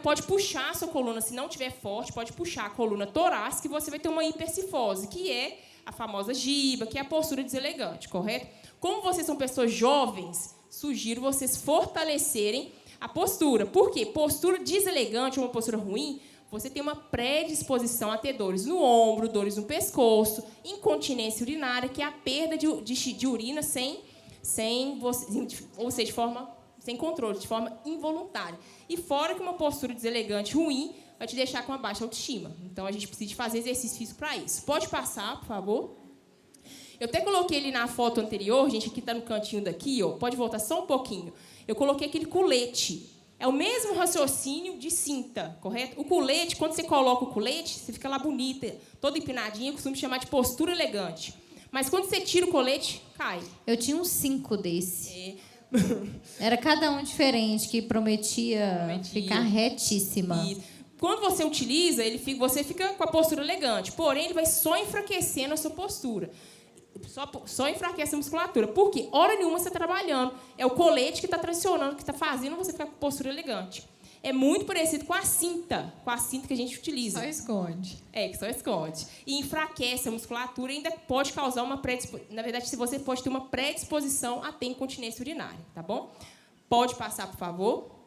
Speaker 3: pode puxar a sua coluna, se não tiver forte, pode puxar a coluna torácica e você vai ter uma hipercifose, que é a famosa giba, que é a postura deselegante, correto? Como vocês são pessoas jovens, sugiro vocês fortalecerem a postura. Por quê? Postura deselegante ou uma postura ruim, você tem uma predisposição a ter dores no ombro, dores no pescoço, incontinência urinária, que é a perda de urina sem controle, de forma involuntária. E fora que uma postura deselegante ruim vai te deixar com uma baixa autoestima. Então, a gente precisa fazer exercício físico para isso. Pode passar, por favor. Eu até coloquei ele na foto anterior, gente, aqui está no cantinho daqui, ó, pode voltar só um pouquinho. Eu coloquei aquele colete. É o mesmo raciocínio de cinta, correto? O colete, quando você coloca o colete, você fica lá bonita, toda empinadinha, eu costumo chamar de postura elegante. Mas quando você tira o colete, cai.
Speaker 1: Eu tinha uns 5 desse. Era cada um diferente, que prometia ficar retíssima.
Speaker 3: E quando você utiliza, você fica com a postura elegante. Porém, ele vai só enfraquecendo a sua postura. Só enfraquece a musculatura. Por quê? Hora nenhuma você está trabalhando. É o colete que está tracionando, que está fazendo você ficar com postura elegante. É muito parecido com a cinta que a gente utiliza.
Speaker 1: Só esconde.
Speaker 3: Que só esconde. E enfraquece a musculatura e ainda pode causar uma predisposição. Na verdade, você pode ter uma predisposição a ter incontinência urinária, tá bom? Pode passar, por favor.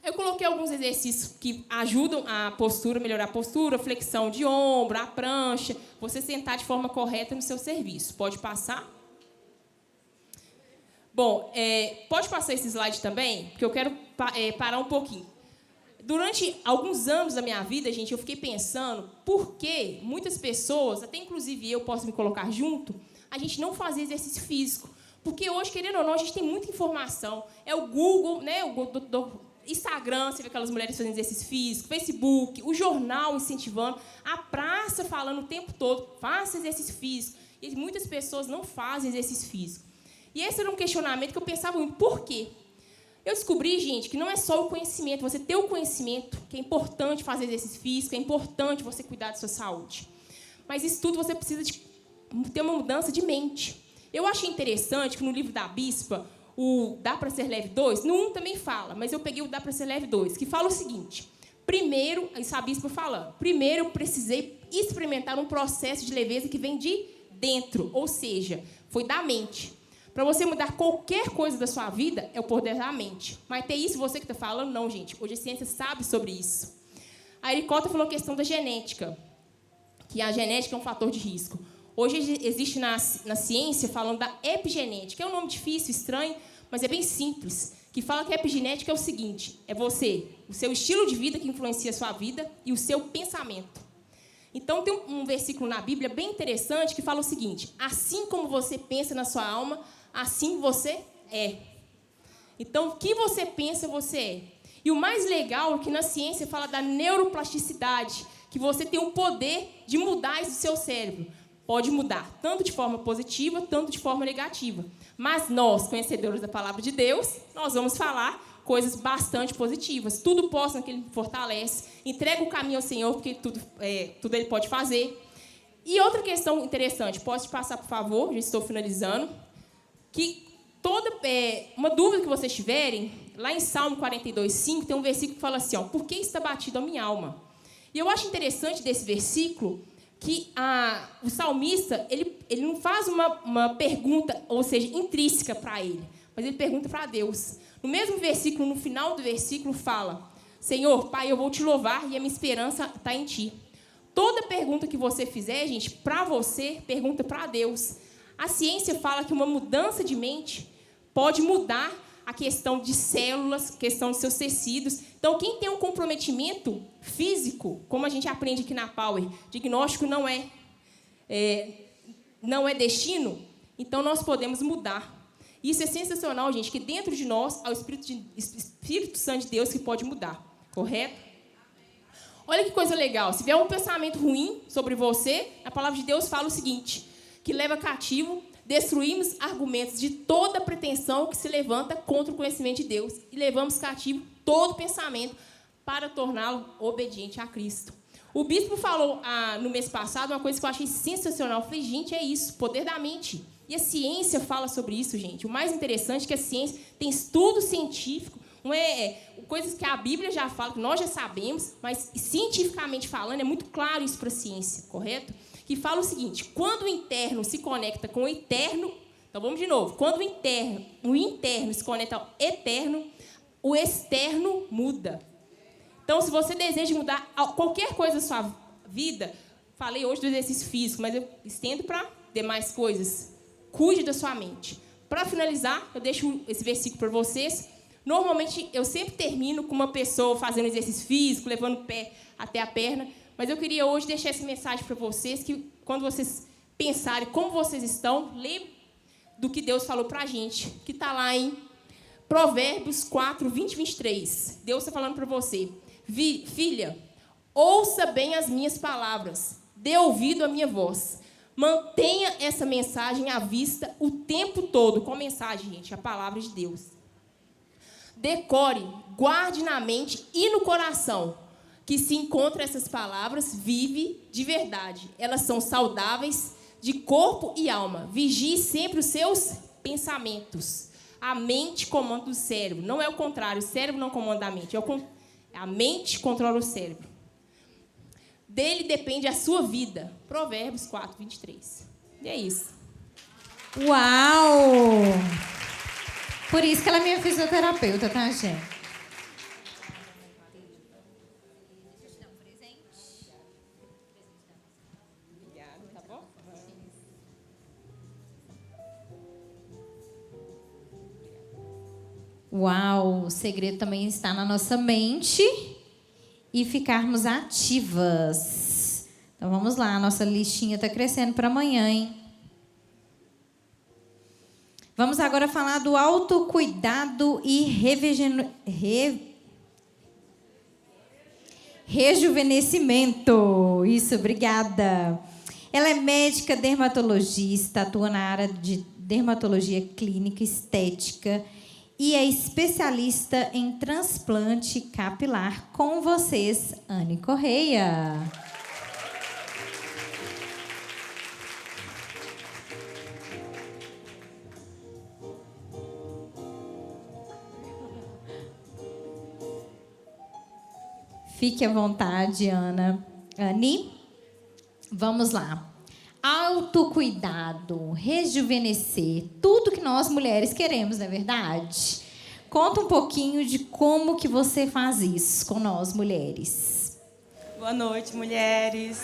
Speaker 3: Eu coloquei alguns exercícios que ajudam a postura, melhorar a postura, flexão de ombro, a prancha, você sentar de forma correta no seu serviço. Pode passar? Bom, pode passar esse slide também, porque eu quero parar um pouquinho. Durante alguns anos da minha vida, gente, eu fiquei pensando por que muitas pessoas, até inclusive eu posso me colocar junto, a gente não fazia exercício físico. Porque hoje, querendo ou não, a gente tem muita informação. É o Google, né, o Instagram, você vê aquelas mulheres fazendo exercício físico, Facebook, o jornal incentivando, a praça falando o tempo todo, faça exercício físico. E muitas pessoas não fazem exercício físico. E esse era um questionamento que eu pensava muito, por quê? Eu descobri, gente, que não é só o conhecimento, você ter o conhecimento, que é importante fazer exercício físico, é importante você cuidar da sua saúde. Mas isso tudo você precisa de ter uma mudança de mente. Eu achei interessante que no livro da Bispa, o Dá Pra Ser Leve 2, no 1 também fala, mas eu peguei o Dá Pra Ser Leve 2, que fala o seguinte, primeiro, isso a Bispa falando, primeiro eu precisei experimentar um processo de leveza que vem de dentro, ou seja, foi da mente. Para você mudar qualquer coisa da sua vida, é o poder da mente. Mas ter isso você que está falando? Não, gente. Hoje a ciência sabe sobre isso. A Ericota falou a questão da genética, que a genética é um fator de risco. Hoje existe na ciência falando da epigenética. É um nome difícil, estranho, mas é bem simples. Que fala que a epigenética é o seguinte, é o seu estilo de vida que influencia a sua vida e o seu pensamento. Então, tem um versículo na Bíblia bem interessante que fala o seguinte, assim como você pensa na sua alma, assim você é. Então, o que você pensa, você é. E o mais legal é que na ciência fala da neuroplasticidade, que você tem o poder de mudar isso do seu cérebro. Pode mudar, tanto de forma positiva, tanto de forma negativa. Mas nós, conhecedores da palavra de Deus, nós vamos falar coisas bastante positivas. Tudo posso naquele que fortalece. Entrega o caminho ao Senhor, porque tudo Ele pode fazer. E outra questão interessante, pode passar, por favor, já estou finalizando, que uma dúvida que vocês tiverem, lá em Salmo 42:5, tem um versículo que fala assim, ó, por que está batido a minha alma? E eu acho interessante desse versículo que o salmista ele não faz uma pergunta, ou seja, intrínseca para ele, mas ele pergunta para Deus. No mesmo versículo, no final do versículo, fala, Senhor, Pai, eu vou te louvar e a minha esperança está em Ti. Toda pergunta que você fizer, gente, para você, pergunta para Deus. A ciência fala que uma mudança de mente pode mudar a questão de células, questão de seus tecidos. Então, quem tem um comprometimento físico, como a gente aprende aqui na Power, diagnóstico não é destino, então nós podemos mudar. Isso é sensacional, gente, que dentro de nós há o Espírito Santo de Deus que pode mudar, correto? Olha que coisa legal, se vier um pensamento ruim sobre você, a palavra de Deus fala o seguinte, que leva cativo, destruímos argumentos de toda pretensão que se levanta contra o conhecimento de Deus e levamos cativo todo pensamento para torná-lo obediente a Cristo. O bispo falou no mês passado uma coisa que eu achei sensacional. Eu falei, gente, é isso, poder da mente. E a ciência fala sobre isso, gente. O mais interessante é que a ciência tem estudo científico, não é coisas que a Bíblia já fala, que nós já sabemos, mas cientificamente falando, é muito claro isso para a ciência, correto? Que fala o seguinte, quando o interno se conecta com o eterno, então vamos de novo, quando o interno se conecta ao eterno, o externo muda. Então, se você deseja mudar qualquer coisa da sua vida, falei hoje do exercício físico, mas eu estendo para demais coisas. Cuide da sua mente. Para finalizar, eu deixo esse versículo para vocês. Normalmente, eu sempre termino com uma pessoa fazendo exercício físico, levando o pé até a perna, mas eu queria hoje deixar essa mensagem para vocês, que quando vocês pensarem como vocês estão, lembrem do que Deus falou para a gente, que está lá em Provérbios 4, 20 e 23. Deus está falando para você. Filha, ouça bem as minhas palavras, dê ouvido à minha voz. Mantenha essa mensagem à vista o tempo todo. Qual mensagem, gente? A palavra de Deus. Decore, guarde na mente e no coração, que se encontra essas palavras, vive de verdade. Elas são saudáveis de corpo e alma. Vigie sempre os seus pensamentos. A mente comanda o cérebro. Não é o contrário, o cérebro não comanda a mente, a mente controla o cérebro. Dele depende a sua vida. Provérbios 4, 23. E é isso.
Speaker 1: Uau! Por isso que ela é minha fisioterapeuta, tá, gente?
Speaker 3: Obrigada, tá bom?
Speaker 1: Uau! O segredo também está na nossa mente e ficarmos ativas. Então, vamos lá. A nossa listinha está crescendo para amanhã, hein? Vamos agora falar do autocuidado e rejuvenescimento. Isso, obrigada. Ela é médica dermatologista, atua na área de dermatologia clínica estética e é especialista em transplante capilar. Com vocês, Anne Correia. Fique à vontade, Anne. Vamos lá. Autocuidado, rejuvenescer, tudo que nós mulheres queremos, não é verdade? Conta um pouquinho de como que você faz isso com nós, mulheres.
Speaker 4: Boa noite, mulheres.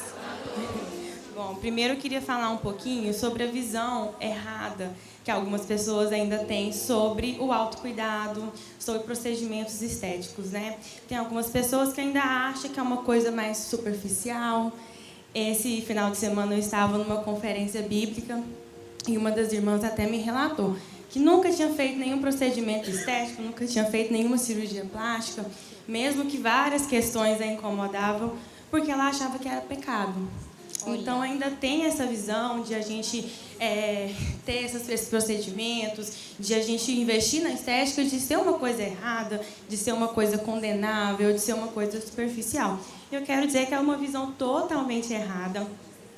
Speaker 4: Bom, primeiro eu queria falar um pouquinho sobre a visão errada que algumas pessoas ainda têm sobre o autocuidado, sobre procedimentos estéticos, né? Tem algumas pessoas que ainda acham que é uma coisa mais superficial. Esse final de semana eu estava numa conferência bíblica e uma das irmãs até me relatou que nunca tinha feito nenhum procedimento estético, nunca tinha feito nenhuma cirurgia plástica, mesmo que várias questões a incomodavam, porque ela achava que era pecado. Olha. Então, ainda tem essa visão de a gente ter esses procedimentos, de a gente investir na estética, de ser uma coisa errada, de ser uma coisa condenável, de ser uma coisa superficial. Eu quero dizer que é uma visão totalmente errada.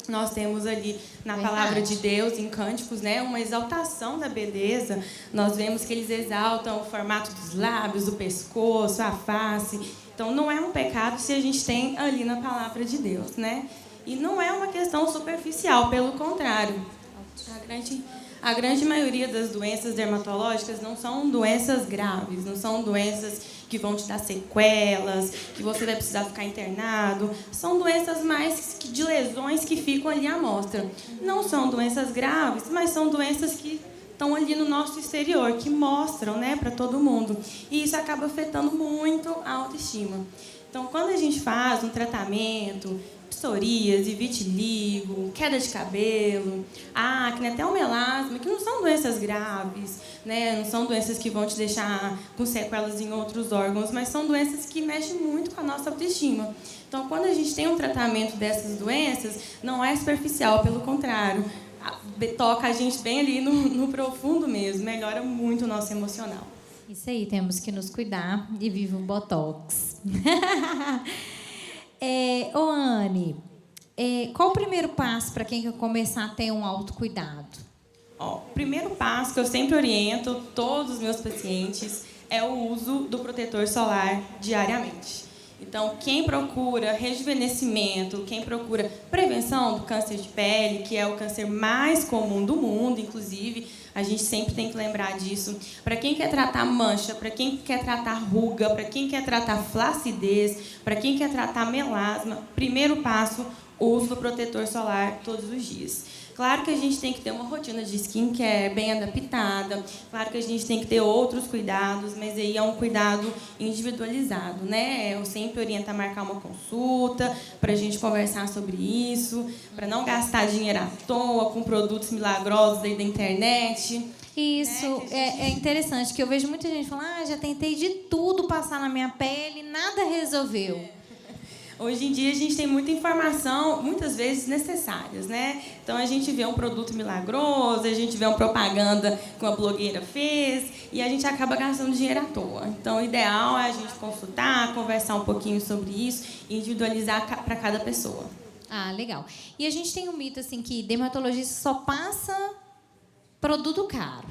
Speaker 4: Nós temos ali na palavra de Deus, em Cânticos, né, uma exaltação da beleza. Nós vemos que eles exaltam o formato dos lábios, do pescoço, a face. Então, não é um pecado se a gente tem ali na palavra de Deus, né? E não é uma questão superficial, pelo contrário. A grande maioria das doenças dermatológicas não são doenças graves, não são doenças que vão te dar sequelas, que você vai precisar ficar internado. São doenças mais de lesões que ficam ali à mostra. Não são doenças graves, mas são doenças que estão ali no nosso exterior, que mostram, né, para todo mundo. E isso acaba afetando muito a autoestima. Então, quando a gente faz um tratamento, psoríase, vitiligo, queda de cabelo, acne, até o melasma, que não são doenças graves, né? Não são doenças que vão te deixar com sequelas em outros órgãos, mas são doenças que mexem muito com a nossa autoestima. Então, quando a gente tem um tratamento dessas doenças, não é superficial, pelo contrário, toca a gente bem ali no profundo mesmo, melhora muito o nosso emocional.
Speaker 1: Isso aí, temos que nos cuidar e viva o Botox. Ô, Anne, qual o primeiro passo para quem quer começar a ter um autocuidado?
Speaker 4: Ó, o primeiro passo que eu sempre oriento todos os meus pacientes é o uso do protetor solar diariamente. Então, quem procura rejuvenescimento, quem procura prevenção do câncer de pele, que é o câncer mais comum do mundo, inclusive, a gente sempre tem que lembrar disso. Para quem quer tratar mancha, para quem quer tratar ruga, para quem quer tratar flacidez, para quem quer tratar melasma, primeiro passo, o uso do protetor solar todos os dias. Claro que a gente tem que ter uma rotina de skincare bem adaptada, claro que a gente tem que ter outros cuidados, mas aí é um cuidado individualizado, né? Eu sempre oriento a marcar uma consulta para a gente conversar sobre isso, para não gastar dinheiro à toa com produtos milagrosos aí da internet.
Speaker 1: Isso, é interessante, que eu vejo muita gente falando, já tentei de tudo passar na minha pele, nada resolveu.
Speaker 4: Hoje em dia a gente tem muita informação, muitas vezes necessárias, né? Então a gente vê um produto milagroso, a gente vê uma propaganda que uma blogueira fez e a gente acaba gastando dinheiro à toa. Então o ideal é a gente consultar, conversar um pouquinho sobre isso e individualizar para cada pessoa.
Speaker 1: Ah, legal. E a gente tem um mito assim que dermatologista só passa produto caro.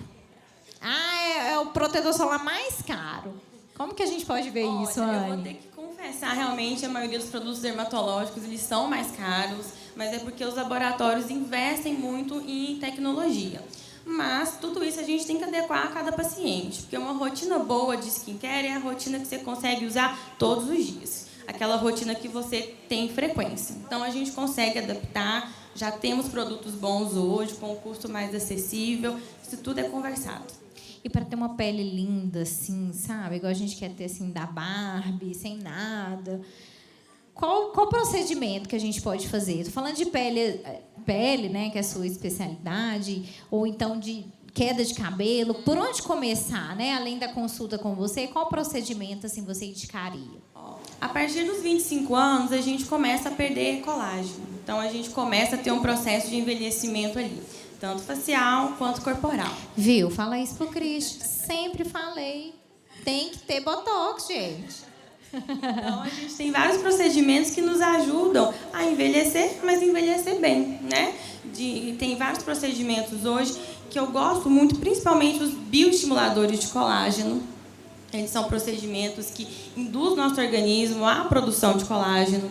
Speaker 1: É o protetor solar mais caro. Como que a gente pode ver isso, Anne?
Speaker 4: Eu vou ter que confessar, realmente, a maioria dos produtos dermatológicos eles são mais caros, mas é porque os laboratórios investem muito em tecnologia. Mas tudo isso a gente tem que adequar a cada paciente, porque uma rotina boa de skincare é a rotina que você consegue usar todos os dias. Aquela rotina que você tem frequência. Então, a gente consegue adaptar, já temos produtos bons hoje, com um custo mais acessível, isso tudo é conversado.
Speaker 1: E para ter uma pele linda, assim, sabe? Igual a gente quer ter, assim, da Barbie, sem nada. Qual procedimento que a gente pode fazer? Estou falando de pele, né, que é a sua especialidade, ou então de queda de cabelo. Por onde começar, né? Além da consulta com você, qual procedimento, assim, você indicaria?
Speaker 4: A partir dos 25 anos, a gente começa a perder colágeno. Então, a gente começa a ter um processo de envelhecimento ali. Tanto facial quanto corporal.
Speaker 1: Viu? Fala isso pro Cristo. Sempre falei. Tem que ter botox, gente.
Speaker 4: Então, a gente tem vários procedimentos que nos ajudam a envelhecer, mas envelhecer bem, né? Tem vários procedimentos hoje que eu gosto muito, principalmente os bioestimuladores de colágeno. Eles são procedimentos que induzem nosso organismo à produção de colágeno.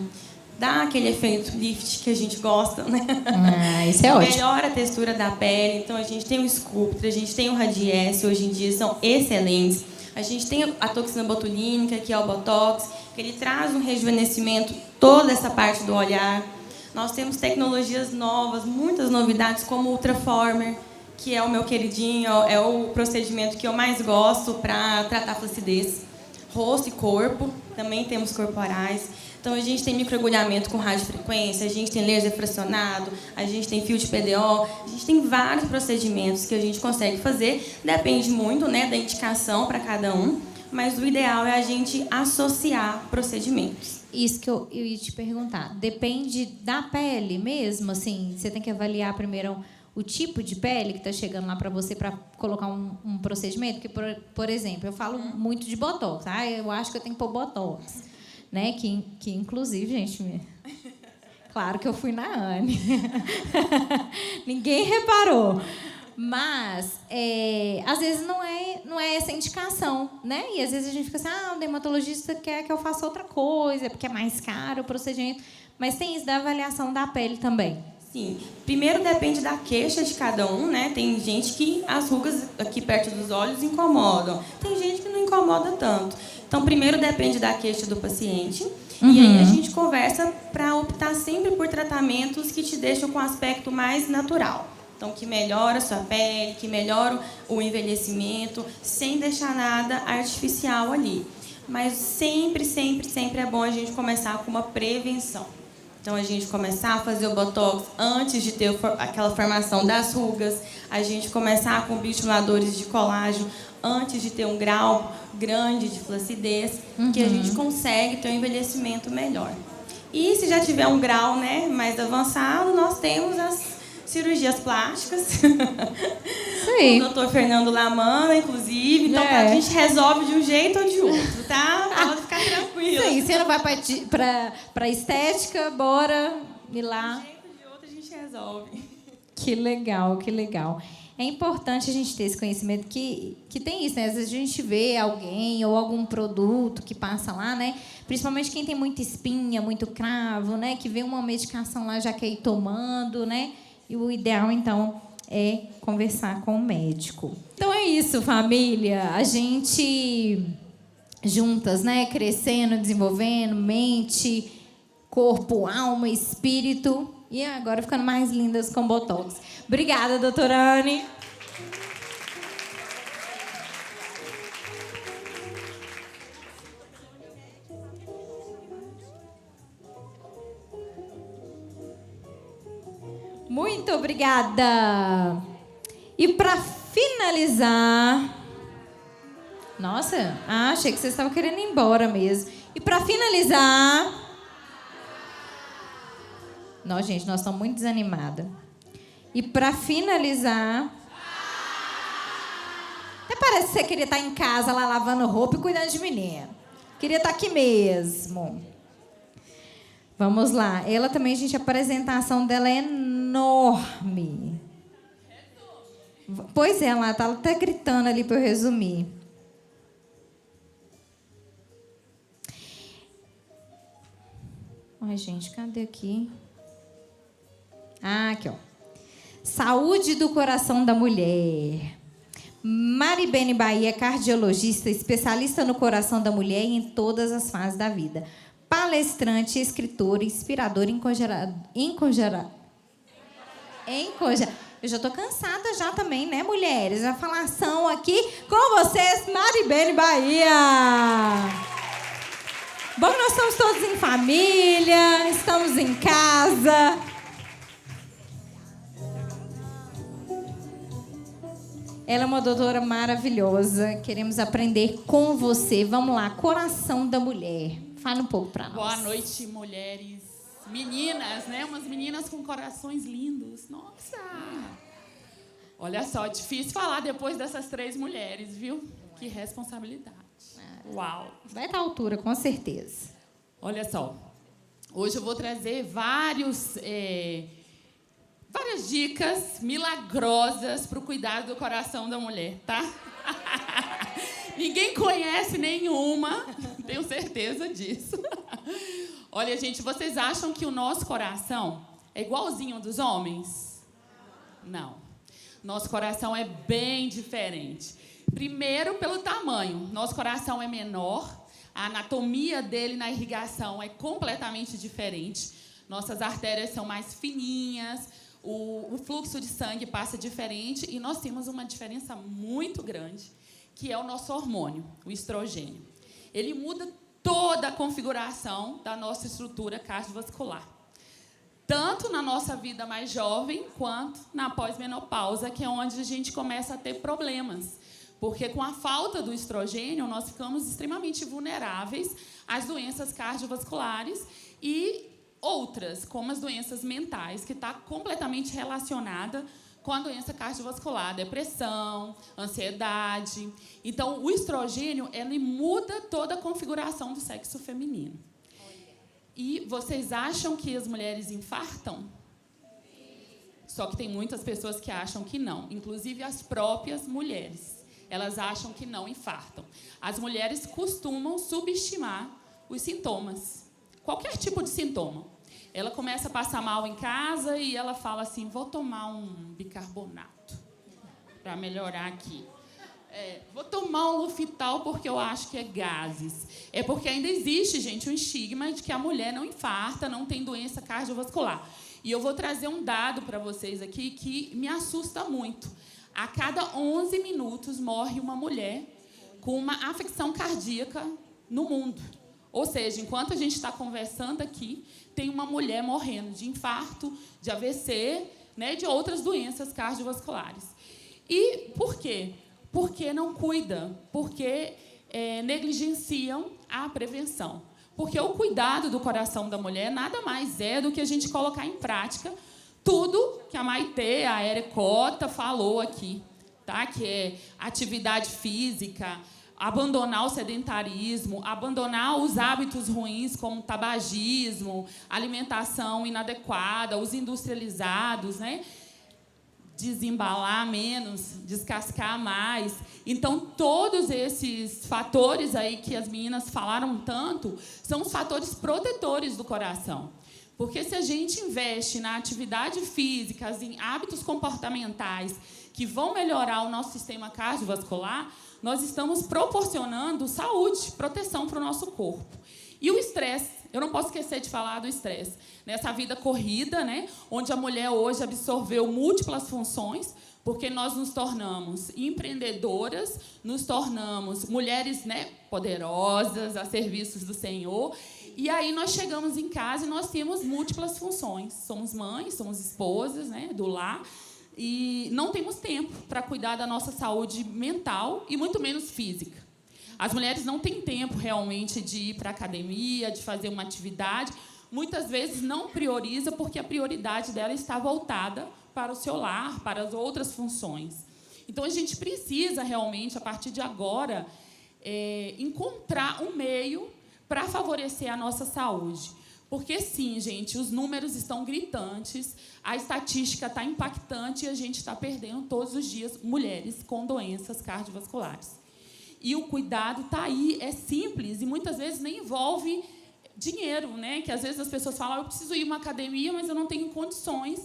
Speaker 4: Dá aquele efeito lift que a gente gosta, né?
Speaker 1: Isso é ótimo.
Speaker 4: Melhora a textura da pele. Então, a gente tem o Sculptra, a gente tem o Radiesse, hoje em dia são excelentes. A gente tem a toxina botulínica, que é o Botox, que ele traz um rejuvenescimento, toda essa parte do olhar. Nós temos tecnologias novas, muitas novidades, como o Ultraformer, que é o meu queridinho, é o procedimento que eu mais gosto para tratar flacidez. Rosto e corpo, também temos corporais. Então, a gente tem microagulhamento com radiofrequência, a gente tem laser fracionado, a gente tem fio de PDO, a gente tem vários procedimentos que a gente consegue fazer. Depende muito, né, da indicação para cada um, mas o ideal é a gente associar procedimentos.
Speaker 1: Isso que eu ia te perguntar. Depende da pele mesmo? Assim, você tem que avaliar primeiro o tipo de pele que está chegando lá para você para colocar um procedimento? Porque, por exemplo, eu falo muito de Botox. Eu acho que eu tenho que pôr Botox. Né? Que inclusive, gente, claro que eu fui na Anne. Ninguém reparou. Mas, às vezes, não é essa indicação, né? E às vezes a gente fica assim, o dermatologista quer que eu faça outra coisa, porque é mais caro o procedimento. Mas tem isso da avaliação da pele também.
Speaker 4: Sim. Primeiro depende da queixa de cada um, né? Tem gente que as rugas aqui perto dos olhos incomodam. Tem gente que não incomoda tanto. Então, primeiro depende da queixa do paciente. E aí a gente conversa para optar sempre por tratamentos que te deixam com um aspecto mais natural. Então, que melhora a sua pele, que melhora o envelhecimento, sem deixar nada artificial ali. Mas sempre, sempre, sempre é bom a gente começar com uma prevenção. Então, a gente começar a fazer o Botox antes de ter aquela formação das rugas, a gente começar com bioestimuladores de colágeno antes de ter um grau grande de flacidez, que a gente consegue ter um envelhecimento melhor. E se já tiver um grau, né, mais avançado, nós temos as cirurgias plásticas,
Speaker 1: Isso aí.
Speaker 4: O doutor Fernando Lamana, inclusive. Então, a gente resolve de um jeito ou de outro, tá? Pode ficar tranquilo.
Speaker 1: Sim, você não vai pra estética, bora ir lá.
Speaker 4: De um jeito ou de outro, a gente resolve.
Speaker 1: Que legal, que legal. É importante a gente ter esse conhecimento que tem isso, né? Às vezes a gente vê alguém ou algum produto que passa lá, né? Principalmente quem tem muita espinha, muito cravo, né? Que vê uma medicação lá já quer ir tomando, né? E o ideal, então, é conversar com o médico. Então é isso, família. A gente juntas, né? Crescendo, desenvolvendo, mente, corpo, alma, espírito. E agora ficando mais lindas com Botox. Obrigada, doutora Anne. Muito obrigada. E para finalizar... Nossa, achei que vocês estavam querendo ir embora mesmo. E para finalizar... Não, gente, nós estamos muito desanimadas. E para finalizar... Até parece que você queria estar em casa lá lavando roupa e cuidando de menino. Queria estar aqui mesmo. Vamos lá. Ela também, gente, a apresentação dela é enorme. Pois é, ela está até gritando ali para eu resumir. Ai, gente, cadê aqui? Ah, aqui, ó. Saúde do coração da mulher. Maribene Bahia, cardiologista, especialista no coração da mulher e em todas as fases da vida. Palestrante, escritora, inspiradora, Eu já estou cansada já também, né, mulheres? A falação aqui com vocês, Maribene Bahia. Bom, nós estamos todos em família, estamos em casa. Ela é uma doutora maravilhosa. Queremos aprender com você. Vamos lá, coração da mulher. Fala um pouco para nós.
Speaker 5: Boa noite, mulheres. Meninas, né? Umas meninas com corações lindos. Nossa! Olha só, difícil falar depois dessas 3 mulheres, viu? Que responsabilidade. Uau!
Speaker 1: Vai estar à altura, com certeza.
Speaker 5: Olha só. Hoje eu vou trazer várias dicas milagrosas para o cuidado do coração da mulher, tá? Ninguém conhece nenhuma, tenho certeza disso. Olha, gente, vocês acham que o nosso coração é igualzinho ao dos homens? Não. Nosso coração é bem diferente. Primeiro, pelo tamanho. Nosso coração é menor, a anatomia dele na irrigação é completamente diferente. Nossas artérias são mais fininhas, o fluxo de sangue passa diferente e nós temos uma diferença muito grande, que é o nosso hormônio, o estrogênio. Ele muda toda a configuração da nossa estrutura cardiovascular, tanto na nossa vida mais jovem, quanto na pós-menopausa, que é onde a gente começa a ter problemas. Porque com a falta do estrogênio, nós ficamos extremamente vulneráveis às doenças cardiovasculares e outras, como as doenças mentais, que está completamente relacionada com a doença cardiovascular, depressão, ansiedade. Então, o estrogênio, ele muda toda a configuração do sexo feminino. E vocês acham que as mulheres infartam? Só que tem muitas pessoas que acham que não, inclusive as próprias mulheres. Elas acham que não infartam. As mulheres costumam subestimar os sintomas. Qualquer tipo de sintoma. Ela começa a passar mal em casa e ela fala assim, vou tomar um bicarbonato para melhorar aqui. Vou tomar um Lufital porque eu acho que é gases. É porque ainda existe, gente, um estigma de que a mulher não infarta, não tem doença cardiovascular. E eu vou trazer um dado para vocês aqui que me assusta muito. A cada 11 minutos morre uma mulher com uma afecção cardíaca no mundo. Ou seja, enquanto a gente está conversando aqui, tem uma mulher morrendo de infarto, de AVC, né, de outras doenças cardiovasculares. E por quê? Porque não cuida, porque negligenciam a prevenção. Porque o cuidado do coração da mulher nada mais é do que a gente colocar em prática tudo que a Maitê, a Erecota, falou aqui. tá? Que é atividade física, abandonar o sedentarismo, abandonar os hábitos ruins como tabagismo, alimentação inadequada, os industrializados, né? Desembalar menos, descascar mais. Então, todos esses fatores aí que as meninas falaram tanto são os fatores protetores do coração. Porque se a gente investe na atividade física, em hábitos comportamentais que vão melhorar o nosso sistema cardiovascular, nós estamos proporcionando saúde, proteção para o nosso corpo. E o estresse, eu não posso esquecer de falar do estresse. Nessa vida corrida, né, onde a mulher hoje absorveu múltiplas funções, porque nós nos tornamos empreendedoras, nos tornamos mulheres, né, poderosas, a serviços do Senhor. E aí nós chegamos em casa e nós temos múltiplas funções. Somos mães, somos esposas, né, do lar, e não temos tempo para cuidar da nossa saúde mental e muito menos física. As mulheres não têm tempo realmente de ir para a academia, de fazer uma atividade. Muitas vezes não prioriza porque a prioridade dela está voltada para o seu lar, para as outras funções. Então, a gente precisa realmente, a partir de agora, encontrar um meio para favorecer a nossa saúde. Porque, sim, gente, os números estão gritantes, a estatística está impactante e a gente está perdendo todos os dias mulheres com doenças cardiovasculares. E o cuidado está aí, é simples e muitas vezes nem envolve dinheiro, né? Que às vezes as pessoas falam, eu preciso ir a uma academia, mas eu não tenho condições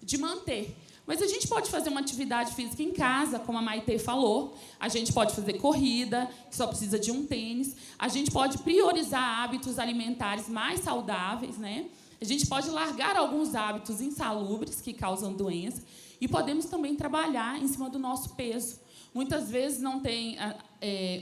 Speaker 5: de manter. Mas a gente pode fazer uma atividade física em casa, como a Maitê falou. A gente pode fazer corrida, que só precisa de um tênis. A gente pode priorizar hábitos alimentares mais saudáveis, né? A gente pode largar alguns hábitos insalubres que causam doença. E podemos também trabalhar em cima do nosso peso. Muitas vezes não tem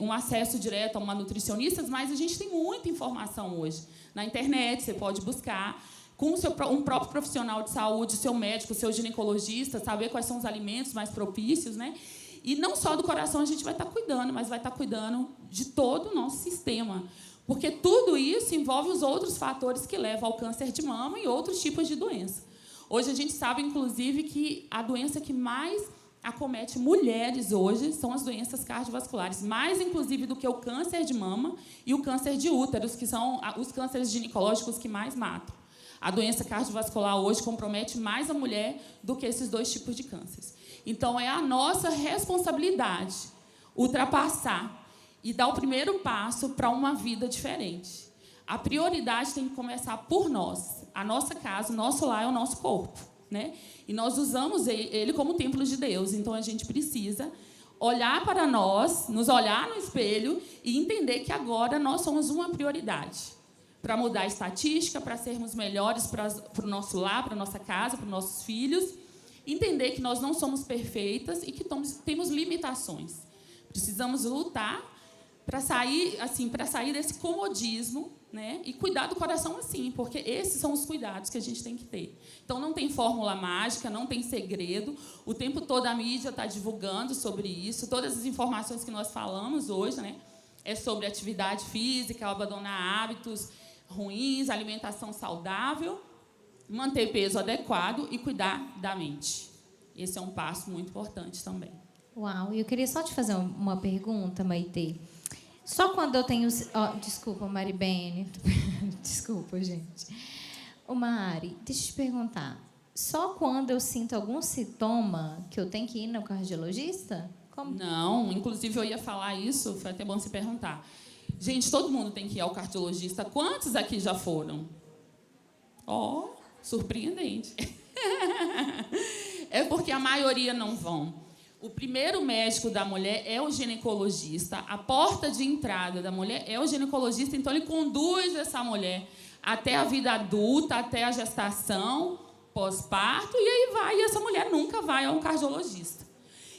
Speaker 5: um acesso direto a uma nutricionista, mas a gente tem muita informação hoje. Na internet, você pode buscar com um próprio profissional de saúde, seu médico, seu ginecologista, saber quais são os alimentos mais propícios, né? E não só do coração a gente vai estar cuidando, mas vai estar cuidando de todo o nosso sistema. Porque tudo isso envolve os outros fatores que levam ao câncer de mama e outros tipos de doença. Hoje a gente sabe, inclusive, que a doença que mais acomete mulheres hoje são as doenças cardiovasculares, mais, inclusive, do que o câncer de mama e o câncer de úteros, que são os cânceres ginecológicos que mais matam. A doença cardiovascular hoje compromete mais a mulher do que esses dois tipos de cânceres. Então, é a nossa responsabilidade ultrapassar e dar o primeiro passo para uma vida diferente. A prioridade tem que começar por nós. A nossa casa, o nosso lar é o nosso corpo, né? E nós usamos ele como templo de Deus. Então, a gente precisa olhar para nós, nos olhar no espelho e entender que agora nós somos uma prioridade para mudar a estatística, para sermos melhores para o nosso lar, para a nossa casa, para os nossos filhos. Entender que nós não somos perfeitas e que temos limitações. Precisamos lutar para sair desse comodismo, né? E cuidar do coração assim, porque esses são os cuidados que a gente tem que ter. Então, não tem fórmula mágica, não tem segredo. O tempo todo a mídia está divulgando sobre isso. Todas as informações que nós falamos hoje, né, é sobre atividade física, abandonar hábitos ruins, alimentação saudável, manter peso adequado e cuidar da mente. Esse é um passo muito importante também.
Speaker 1: Uau, e eu queria só te fazer uma pergunta, Maitê. Só quando eu tenho... desculpa, Maribene. Desculpa, gente. Ô, Mari, deixa eu te perguntar. Só quando eu sinto algum sintoma que eu tenho que ir no cardiologista? Como?
Speaker 5: Não, inclusive eu ia falar isso, foi até bom se perguntar. Gente, todo mundo tem que ir ao cardiologista. Quantos aqui já foram? Surpreendente. É porque a maioria não vão. O primeiro médico da mulher é o ginecologista. A porta de entrada da mulher é o ginecologista. Então, ele conduz essa mulher até a vida adulta, até a gestação, pós-parto, e aí vai. E essa mulher nunca vai a um cardiologista.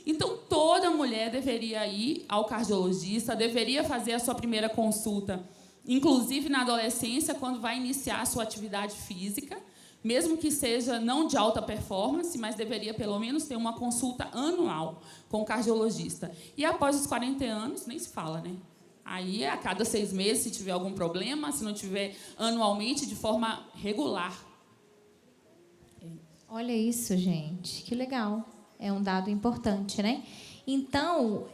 Speaker 5: Então, toda mulher deveria ir ao cardiologista, deveria fazer a sua primeira consulta, inclusive na adolescência, quando vai iniciar a sua atividade física, mesmo que seja não de alta performance, mas deveria, pelo menos, ter uma consulta anual com o cardiologista. E após os 40 anos, nem se fala, né? Aí, a cada 6 meses, se tiver algum problema, se não tiver anualmente, de forma regular.
Speaker 1: Olha isso, gente. Que legal. É um dado importante, né? Então,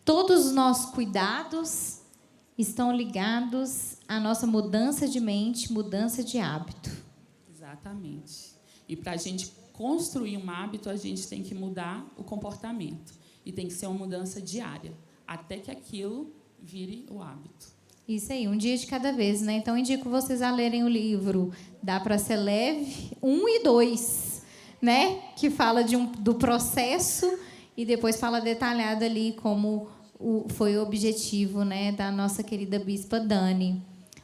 Speaker 1: todos os nossos cuidados estão ligados à nossa mudança de mente, mudança de hábito.
Speaker 5: Exatamente. E para a gente construir um hábito, a gente tem que mudar o comportamento. E tem que ser uma mudança diária, até que aquilo vire o hábito.
Speaker 1: Isso aí, um dia de cada vez, né? Então, indico vocês a lerem o livro Dá Pra Ser Leve 1 e 2, né? Que fala do processo e depois fala detalhado ali como foi o objetivo, né, da nossa querida bispa Dani.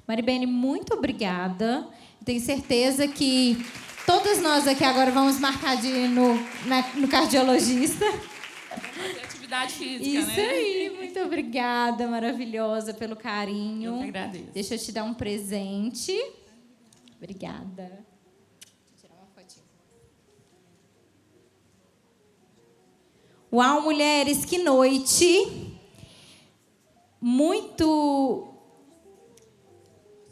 Speaker 1: Maribene, muito obrigada. Tenho certeza que todas nós aqui agora vamos marcar de ir no cardiologista.
Speaker 5: Fazer atividade física,
Speaker 1: Isso
Speaker 5: né?
Speaker 1: aí, muito obrigada, maravilhosa, pelo carinho.
Speaker 5: Eu que agradeço.
Speaker 1: Deixa eu te dar um presente. Obrigada. Vou tirar uma fotinha. Uau, mulheres, que noite!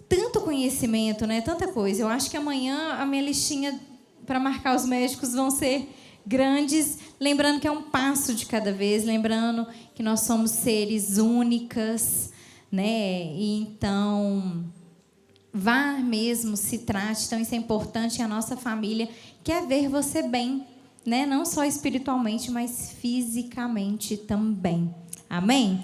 Speaker 1: Tanto conhecimento, né? Tanta coisa. Eu acho que amanhã a minha listinha para marcar os médicos vão ser grandes, lembrando que é um passo de cada vez, lembrando que nós somos seres únicas, né? E então, vá mesmo, se trate. Então, isso é importante. A nossa família quer ver você bem, né? Não só espiritualmente, mas fisicamente também. Amém?